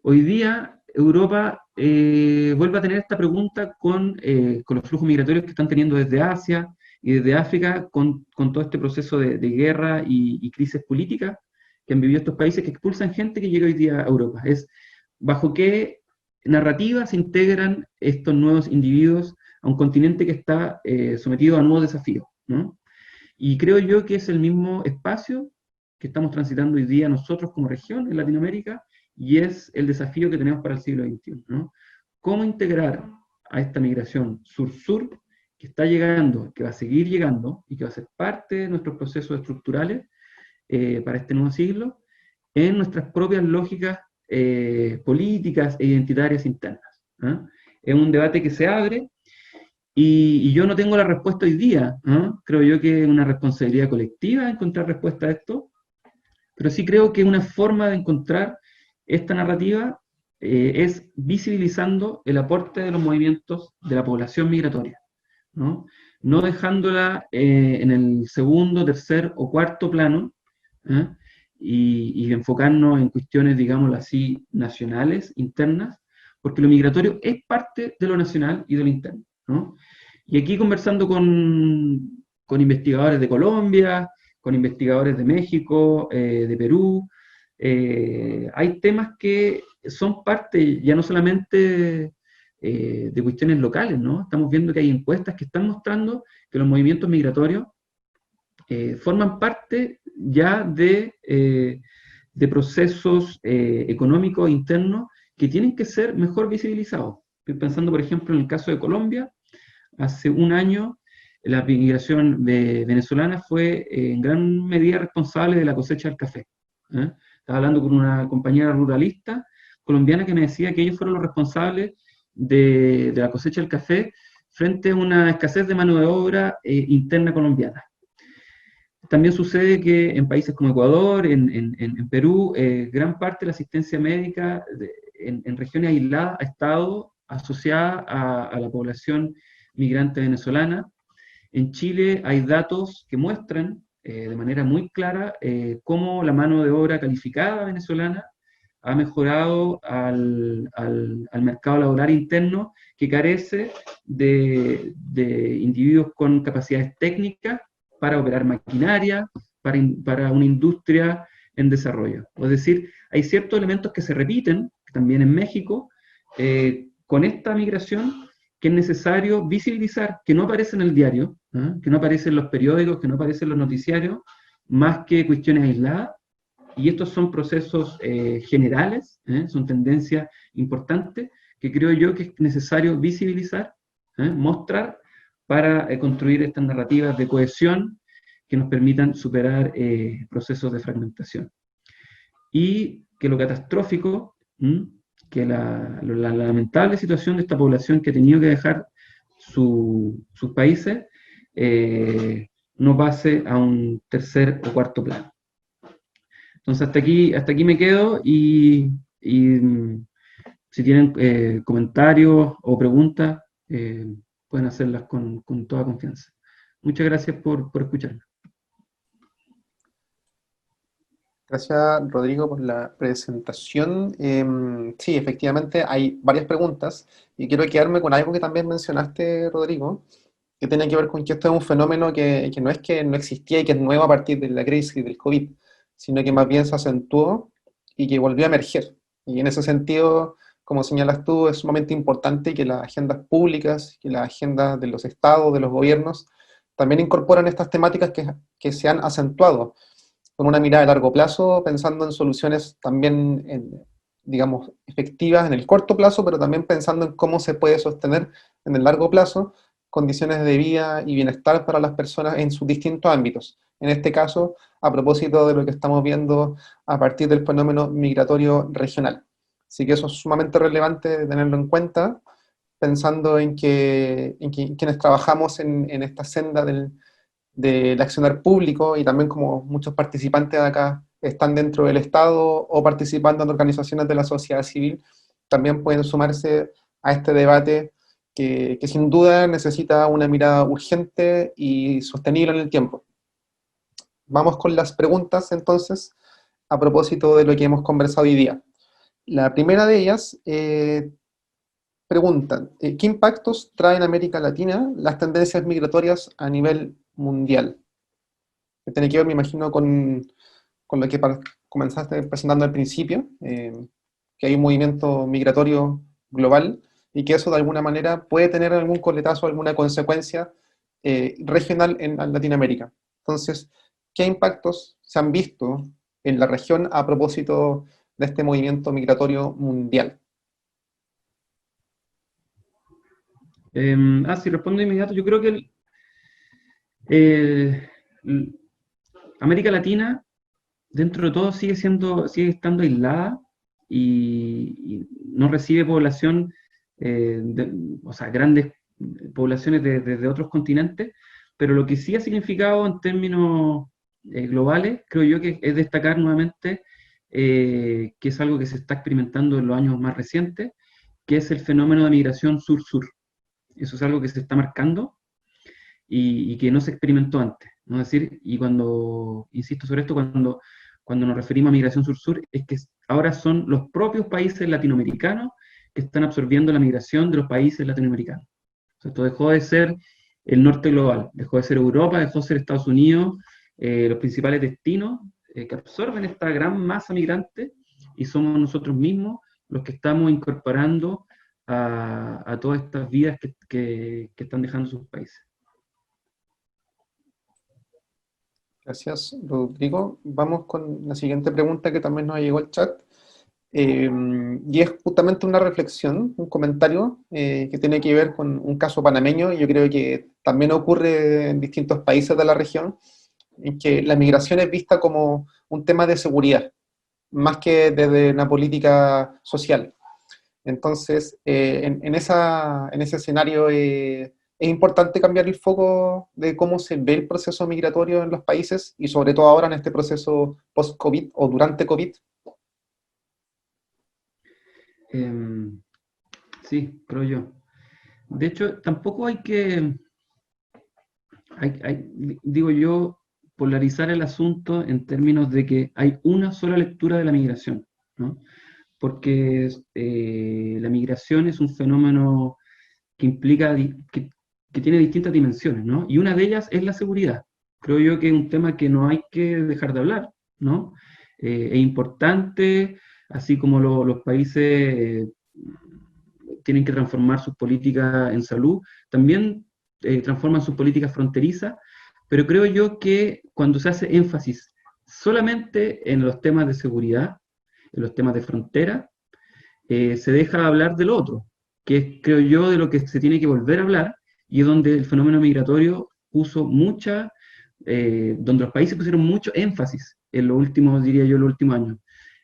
Hoy día Europa vuelve a tener esta pregunta con los flujos migratorios que están teniendo desde Asia y desde África, con todo este proceso de guerra y crisis política que han vivido estos países que expulsan gente que llega hoy día a Europa. Es bajo qué narrativa se integran estos nuevos individuos a un continente que está sometido a nuevos desafíos, ¿no? Y creo yo que es el mismo espacio que estamos transitando hoy día nosotros como región en Latinoamérica, y es el desafío que tenemos para el siglo XXI, ¿no? ¿Cómo integrar a esta migración sur-sur que está llegando, que va a seguir llegando y que va a ser parte de nuestros procesos estructurales para este nuevo siglo, en nuestras propias lógicas políticas e identitarias internas? Es un debate que se abre y yo no tengo la respuesta hoy día. Creo yo que es una responsabilidad colectiva encontrar respuesta a esto, pero sí creo que una forma de encontrar esta narrativa es visibilizando el aporte de los movimientos de la población migratoria, ¿no? No dejándola en el segundo, tercer o cuarto plano, ¿eh? Y enfocarnos en cuestiones, digámoslo así, nacionales, internas, porque lo migratorio es parte de lo nacional y de lo interno, ¿no? Y aquí conversando con investigadores de Colombia, con investigadores de México, de Perú, hay temas que son parte ya no solamente de cuestiones locales, ¿no? Estamos viendo que hay encuestas que están mostrando que los movimientos migratorios forman parte ya de procesos económicos internos que tienen que ser mejor visibilizados. Estoy pensando, por ejemplo, en el caso de Colombia. Hace un año la migración venezolana fue en gran medida responsable de la cosecha del café. Estaba hablando con una compañera ruralista colombiana que me decía que ellos fueron los responsables de la cosecha del café frente a una escasez de mano de obra interna colombiana. También sucede que en países como Ecuador, en Perú, gran parte de la asistencia médica en regiones aisladas ha estado asociada a la población migrante venezolana. En Chile hay datos que muestran de manera muy clara cómo la mano de obra calificada venezolana ha mejorado al mercado laboral interno, que carece de individuos con capacidades técnicas para operar maquinaria, para una industria en desarrollo. Es decir, hay ciertos elementos que se repiten, también en México, con esta migración, que es necesario visibilizar, que no aparece en el diario, que no aparece en los periódicos, que no aparece en los noticiarios, más que cuestiones aisladas. Y estos son procesos generales, son tendencias importantes, que creo yo que es necesario visibilizar, mostrar, para construir estas narrativas de cohesión que nos permitan superar procesos de fragmentación. Y que lo catastrófico, que la lamentable situación de esta población que ha tenido que dejar sus países, no pase a un tercer o cuarto plano. Entonces hasta aquí me quedo y si tienen comentarios o preguntas, pueden hacerlas con toda confianza. Muchas gracias por escucharme. Gracias, Rodrigo, por la presentación. Sí, efectivamente, hay varias preguntas y quiero quedarme con algo que también mencionaste, Rodrigo, que tiene que ver con que esto es un fenómeno que no existía y que es nuevo a partir de la crisis del COVID, sino que más bien se acentuó y que volvió a emerger. Y en ese sentido, como señalas tú, es sumamente importante que las agendas públicas, que las agendas de los estados, de los gobiernos, también incorporan estas temáticas que se han acentuado con una mirada a largo plazo, pensando en soluciones también, digamos, efectivas en el corto plazo, pero también pensando en cómo se puede sostener en el largo plazo condiciones de vida y bienestar para las personas en sus distintos ámbitos. En este caso, a propósito de lo que estamos viendo a partir del fenómeno migratorio regional. Así que eso es sumamente relevante tenerlo en cuenta, pensando en quienes trabajamos en esta senda del accionar público y también como muchos participantes de acá están dentro del Estado o participando en organizaciones de la sociedad civil, también pueden sumarse a este debate que sin duda necesita una mirada urgente y sostenible en el tiempo. Vamos con las preguntas entonces a propósito de lo que hemos conversado hoy día. La primera de ellas preguntan, ¿qué impactos traen a América Latina las tendencias migratorias a nivel mundial? Que tiene que ver, me imagino, con lo que comenzaste presentando al principio, que hay un movimiento migratorio global y que eso de alguna manera puede tener algún coletazo, alguna consecuencia regional en Latinoamérica. Entonces, ¿qué impactos se han visto en la región a propósito de este movimiento migratorio mundial? Si respondo de inmediato, yo creo que eh, América Latina, dentro de todo, sigue estando aislada y no recibe población, o sea, grandes poblaciones de otros continentes, pero lo que sí ha significado en términos globales, creo yo que es destacar nuevamente que es algo que se está experimentando en los años más recientes, que es el fenómeno de migración sur-sur. Eso es algo que se está marcando y que no se experimentó antes, ¿no? Es decir, y cuando, insisto sobre esto, cuando nos referimos a migración sur-sur, es que ahora son los propios países latinoamericanos que están absorbiendo la migración de los países latinoamericanos. O sea, esto dejó de ser el norte global, dejó de ser Europa, dejó de ser Estados Unidos, los principales destinos que absorben esta gran masa migrante, y somos nosotros mismos los que estamos incorporando a todas estas vidas que están dejando sus países. Gracias, Rodrigo. Vamos con la siguiente pregunta que también nos llegó al chat. Y es justamente una reflexión, un comentario que tiene que ver con un caso panameño, y yo creo que también ocurre en distintos países de la región, en que la migración es vista como un tema de seguridad, más que desde una política social. Entonces, en ese escenario es importante cambiar el foco de cómo se ve el proceso migratorio en los países y sobre todo ahora en este proceso post-COVID o durante COVID. Sí, creo yo. De hecho, tampoco hay que, digo yo, polarizar el asunto en términos de que hay una sola lectura de la migración, ¿no? Porque la migración es un fenómeno que implica, que tiene distintas dimensiones, ¿no? Y una de ellas es la seguridad. Creo yo que es un tema que no hay que dejar de hablar, ¿no? Es importante, así como los países tienen que transformar sus políticas en salud, también transforman sus políticas fronterizas, pero creo yo que cuando se hace énfasis solamente en los temas de seguridad, en los temas de frontera, se deja de hablar del otro, que es, creo yo, de lo que se tiene que volver a hablar, y es donde el fenómeno migratorio puso donde los países pusieron mucho énfasis en los últimos, diría yo, los últimos años.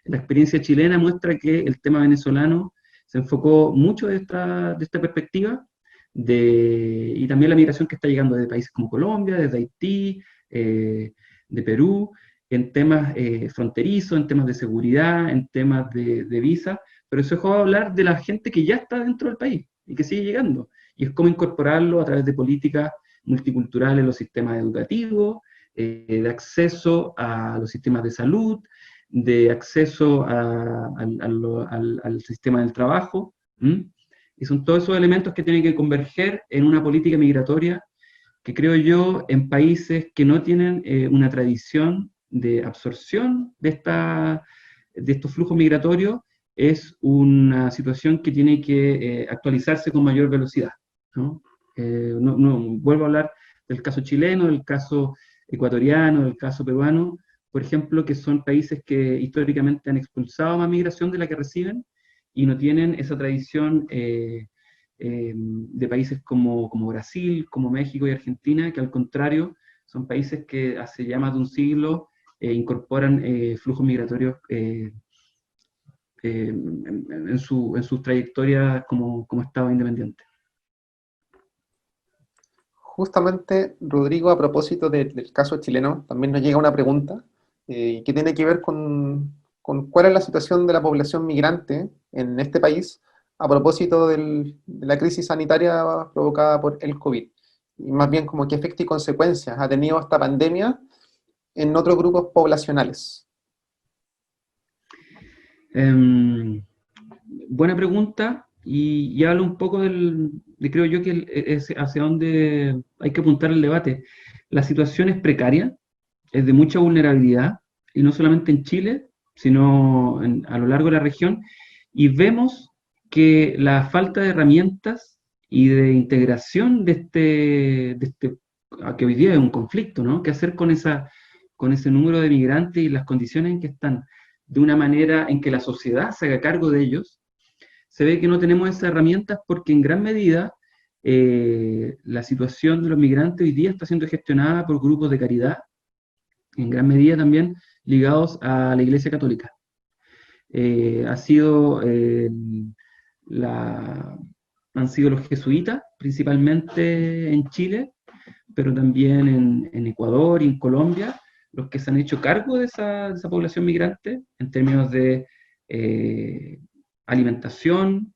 La experiencia chilena muestra que el tema venezolano se enfocó mucho de esta perspectiva, y también la migración que está llegando desde países como Colombia, desde Haití, de Perú, en temas fronterizos, en temas de seguridad, en temas de visa, pero eso dejó de hablar de la gente que ya está dentro del país y que sigue llegando, y es cómo incorporarlo a través de políticas multiculturales en los sistemas educativos, de acceso a los sistemas de salud, de acceso al sistema del trabajo, ¿m? Y son todos esos elementos que tienen que converger en una política migratoria que creo yo en países que no tienen una tradición de absorción de estos flujos migratorios, es una situación que tiene que actualizarse con mayor velocidad, ¿no? Vuelvo a hablar del caso chileno, del caso ecuatoriano, del caso peruano, por ejemplo, que son países que históricamente han expulsado más migración de la que reciben y no tienen esa tradición de países como Brasil, como México y Argentina, que al contrario son países que hace ya más de un siglo incorporan flujos migratorios en sus trayectorias como Estado independiente. Justamente, Rodrigo, a propósito del caso chileno, también nos llega una pregunta que tiene que ver con cuál es la situación de la población migrante en este país a propósito de la crisis sanitaria provocada por el COVID. Y más bien como qué efecto y consecuencias ha tenido esta pandemia en otros grupos poblacionales. Buena pregunta, y habla un poco creo yo que es hacia dónde hay que apuntar el debate. La situación es precaria, es de mucha vulnerabilidad, y no solamente en Chile, sino a lo largo de la región, y vemos que la falta de herramientas y de integración que hoy día es un conflicto, ¿no? ¿Qué hacer con ese número de migrantes y las condiciones en que están, de una manera en que la sociedad se haga cargo de ellos? Se ve que no tenemos esas herramientas porque en gran medida la situación de los migrantes hoy día está siendo gestionada por grupos de caridad, en gran medida también ligados a la Iglesia Católica. Ha sido, la, Han sido los jesuitas, principalmente en Chile, pero también en Ecuador y en Colombia, los que se han hecho cargo de esa población migrante en términos de alimentación,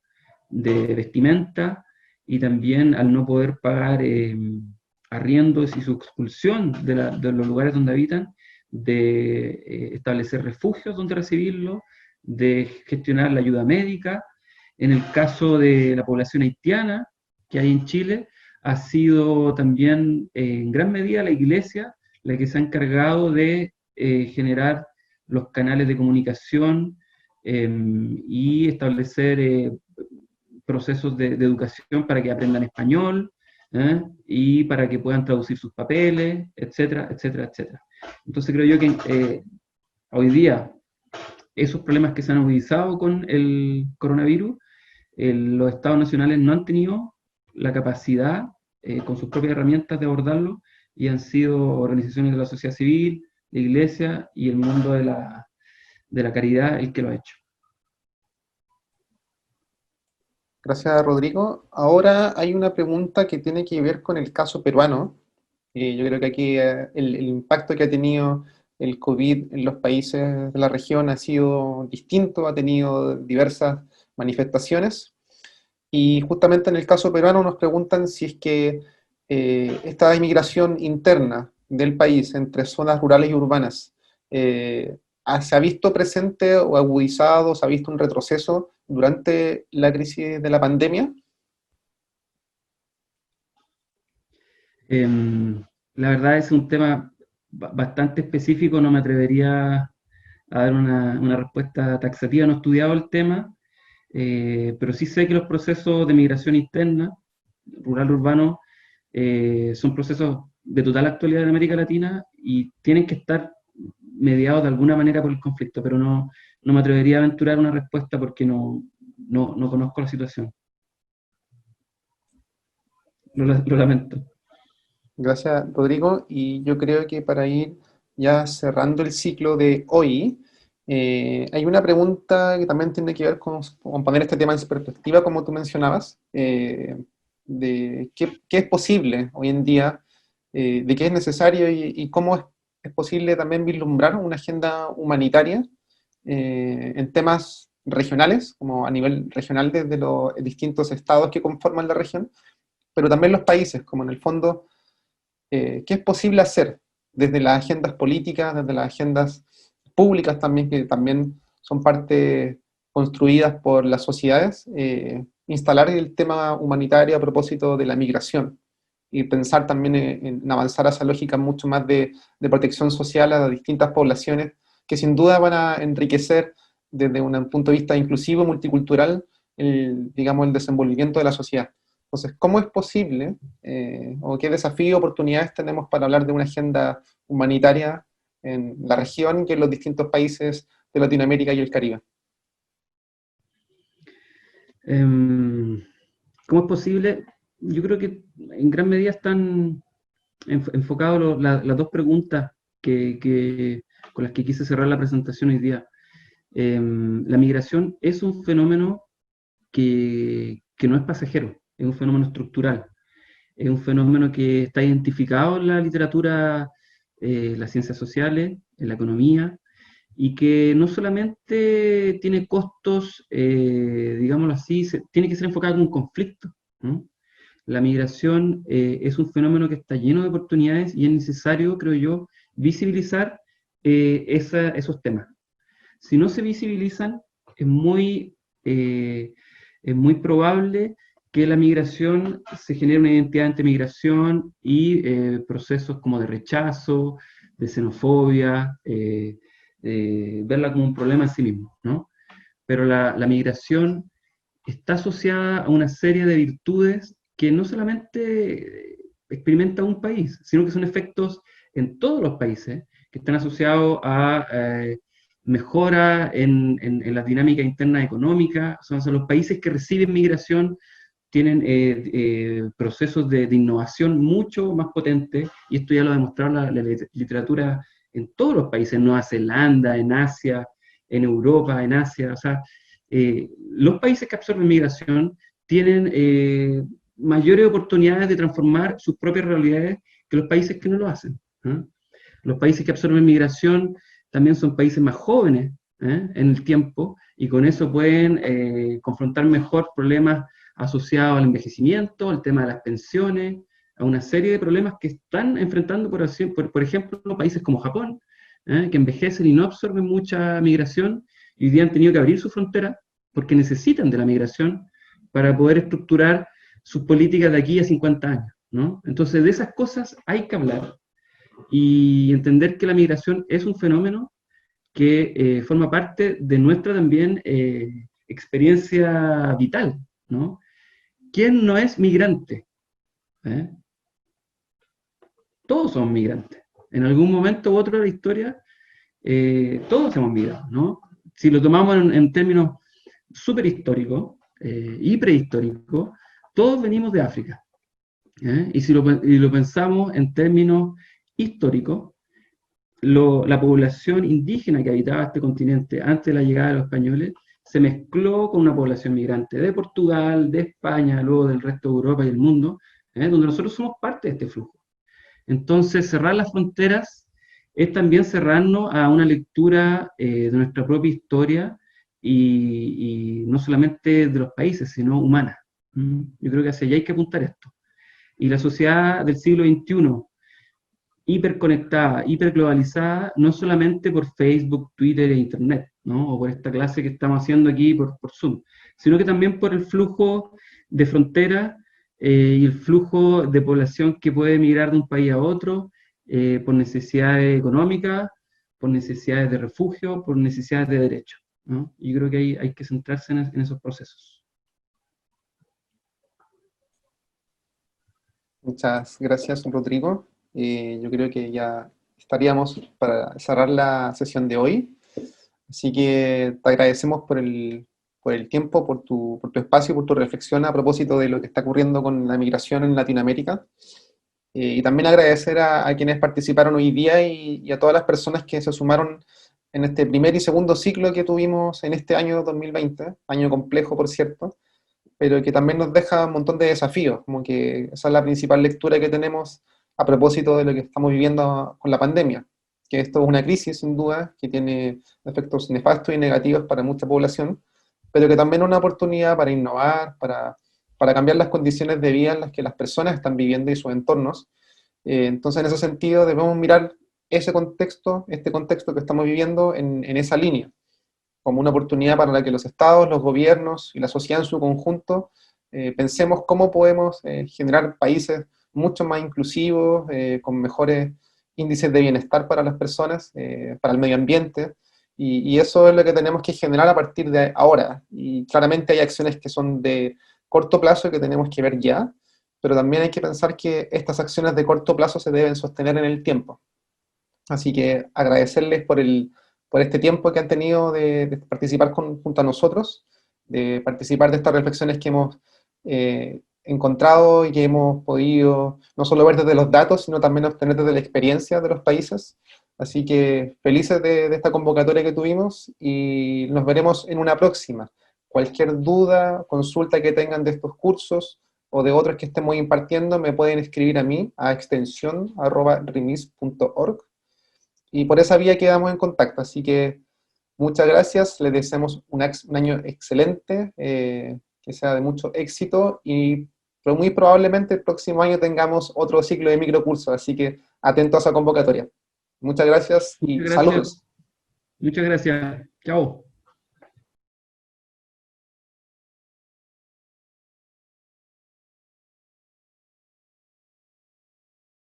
de vestimenta, y también al no poder pagar arriendos y su expulsión de los lugares donde habitan, de establecer refugios donde recibirlo, de gestionar la ayuda médica. En el caso de la población haitiana que hay en Chile, ha sido también en gran medida la Iglesia la que se ha encargado de generar los canales de comunicación y establecer procesos de educación para que aprendan español y para que puedan traducir sus papeles, etcétera, etcétera, etcétera. Entonces creo yo que hoy día esos problemas que se han agudizado con el coronavirus, los estados nacionales no han tenido la capacidad con sus propias herramientas de abordarlo, y han sido organizaciones de la sociedad civil, la iglesia y el mundo de la caridad el que lo ha hecho. Gracias, Rodrigo. Ahora hay una pregunta que tiene que ver con el caso peruano. Yo creo que aquí el impacto que ha tenido el COVID en los países de la región ha sido distinto, ha tenido diversas manifestaciones. Y justamente en el caso peruano nos preguntan si es que esta inmigración interna del país entre zonas rurales y urbanas se ha visto presente o agudizado, se ha visto un retroceso durante la crisis de la pandemia. La verdad es un tema bastante específico, no me atrevería a dar una respuesta taxativa, no he estudiado el tema, pero sí sé que los procesos de migración interna, rural-urbano, son procesos de total actualidad en América Latina y tienen que estar mediados de alguna manera por el conflicto, pero no me atrevería a aventurar una respuesta porque no conozco la situación. Lo lamento. Gracias, Rodrigo. Y yo creo que para ir ya cerrando el ciclo de hoy, hay una pregunta que también tiene que ver con poner este tema en perspectiva, como tú mencionabas, de qué es posible hoy en día, de qué es necesario y cómo es posible también vislumbrar una agenda humanitaria en temas regionales, como a nivel regional desde los distintos estados que conforman la región, pero también los países, como en el fondo qué es posible hacer desde las agendas políticas, desde las agendas públicas también, que también son parte construidas por las sociedades, instalar el tema humanitario a propósito de la migración y pensar también en avanzar a esa lógica mucho más de protección social a distintas poblaciones que sin duda van a enriquecer desde un punto de vista inclusivo, multicultural, digamos, el desenvolvimiento de la sociedad. Entonces, ¿cómo es posible, o qué desafíos, oportunidades tenemos para hablar de una agenda humanitaria en la región y en los distintos países de Latinoamérica y el Caribe? ¿Cómo es posible? Yo creo que en gran medida están enfocadas las dos preguntas con las que quise cerrar la presentación hoy día. La migración es un fenómeno que no es pasajero, es un fenómeno estructural, es un fenómeno que está identificado en la literatura, las ciencias sociales, en la economía, y que no solamente tiene costos, digámoslo así, tiene que ser enfocado como un conflicto, ¿no? La migración es un fenómeno que está lleno de oportunidades y es necesario, creo yo, visibilizar esos temas. Si no se visibilizan, es muy, eh, es muy probable que la migración se genere una identidad ante migración y procesos como de rechazo, de xenofobia, verla como un problema en sí mismo, ¿no? Pero la migración está asociada a una serie de virtudes que no solamente experimenta un país, sino que son efectos en todos los países, que están asociados a mejora en la dinámica interna económica. Son los países que reciben migración tienen procesos de innovación mucho más potentes, y esto ya lo ha demostrado la literatura en todos los países, en Nueva Zelanda, en Asia, en Europa, en Asia. O sea, los países que absorben migración tienen mayores oportunidades de transformar sus propias realidades que los países que no lo hacen, ¿eh? Los países que absorben migración también son países más jóvenes, en el tiempo, y con eso pueden confrontar mejor problemas asociados al envejecimiento, al tema de las pensiones, a una serie de problemas que están enfrentando, por ejemplo, países como Japón, que envejecen y no absorben mucha migración, y hoy día han tenido que abrir su frontera porque necesitan de la migración para poder estructurar sus políticas de aquí a 50 años, ¿no? Entonces, de esas cosas hay que hablar y entender que la migración es un fenómeno que forma parte de nuestra también experiencia vital, ¿no? ¿Quién no es migrante? ¿Eh? Todos somos migrantes. En algún momento u otro de la historia, todos hemos migrado, ¿no? Si lo tomamos en términos súper históricos y prehistóricos, todos venimos de África. Y si lo pensamos en términos históricos, la población indígena que habitaba este continente antes de la llegada de los españoles se mezcló con una población migrante de Portugal, de España, luego del resto de Europa y el mundo, donde nosotros somos parte de este flujo. Entonces, cerrar las fronteras es también cerrarnos a una lectura de nuestra propia historia y no solamente de los países, sino humana. Yo creo que hacia allá hay que apuntar esto. Y la sociedad del siglo XXI, hiperconectada, hiperglobalizada, no solamente por Facebook, Twitter e Internet, ¿no? O por esta clase que estamos haciendo aquí por Zoom, sino que también por el flujo de frontera y el flujo de población que puede migrar de un país a otro por necesidades económicas, por necesidades de refugio, por necesidades de derechos, ¿no? Y yo creo que hay que centrarse en esos procesos. Muchas gracias, Rodrigo. Yo creo que ya estaríamos para cerrar la sesión de hoy. Así que te agradecemos por el tiempo, por tu espacio, por tu reflexión a propósito de lo que está ocurriendo con la migración en Latinoamérica. Y también agradecer a quienes participaron hoy día y a todas las personas que se sumaron en este primer y segundo ciclo que tuvimos en este año 2020, año complejo, por cierto, pero que también nos deja un montón de desafíos, como que esa es la principal lectura que tenemos a propósito de lo que estamos viviendo con la pandemia, que esto es una crisis, sin duda, que tiene efectos nefastos y negativos para mucha población, pero que también es una oportunidad para innovar, para cambiar las condiciones de vida en las que las personas están viviendo y sus entornos. Entonces, en ese sentido, debemos mirar ese contexto, este contexto que estamos viviendo en esa línea, como una oportunidad para la que los estados, los gobiernos y la sociedad en su conjunto pensemos cómo podemos generar países mucho más inclusivos, con mejores índices de bienestar para las personas, para el medio ambiente, Y eso es lo que tenemos que generar a partir de ahora. Y claramente hay acciones que son de corto plazo que tenemos que ver ya, pero también hay que pensar que estas acciones de corto plazo se deben sostener en el tiempo. Así que agradecerles por este tiempo que han tenido de participar junto a nosotros, de participar de estas reflexiones que hemos encontrado y que hemos podido no solo ver desde los datos, sino también obtener desde la experiencia de los países. Así que felices de esta convocatoria que tuvimos y nos veremos en una próxima. Cualquier duda, consulta que tengan de estos cursos o de otros que estemos impartiendo, me pueden escribir a mí a extensión@rimis.org y por esa vía quedamos en contacto. Así que muchas gracias, les deseamos un año excelente, que sea de mucho éxito y muy probablemente el próximo año tengamos otro ciclo de microcursos, así que atentos a esa convocatoria. Muchas gracias Muchas y gracias. saludos. Muchas gracias. Chao.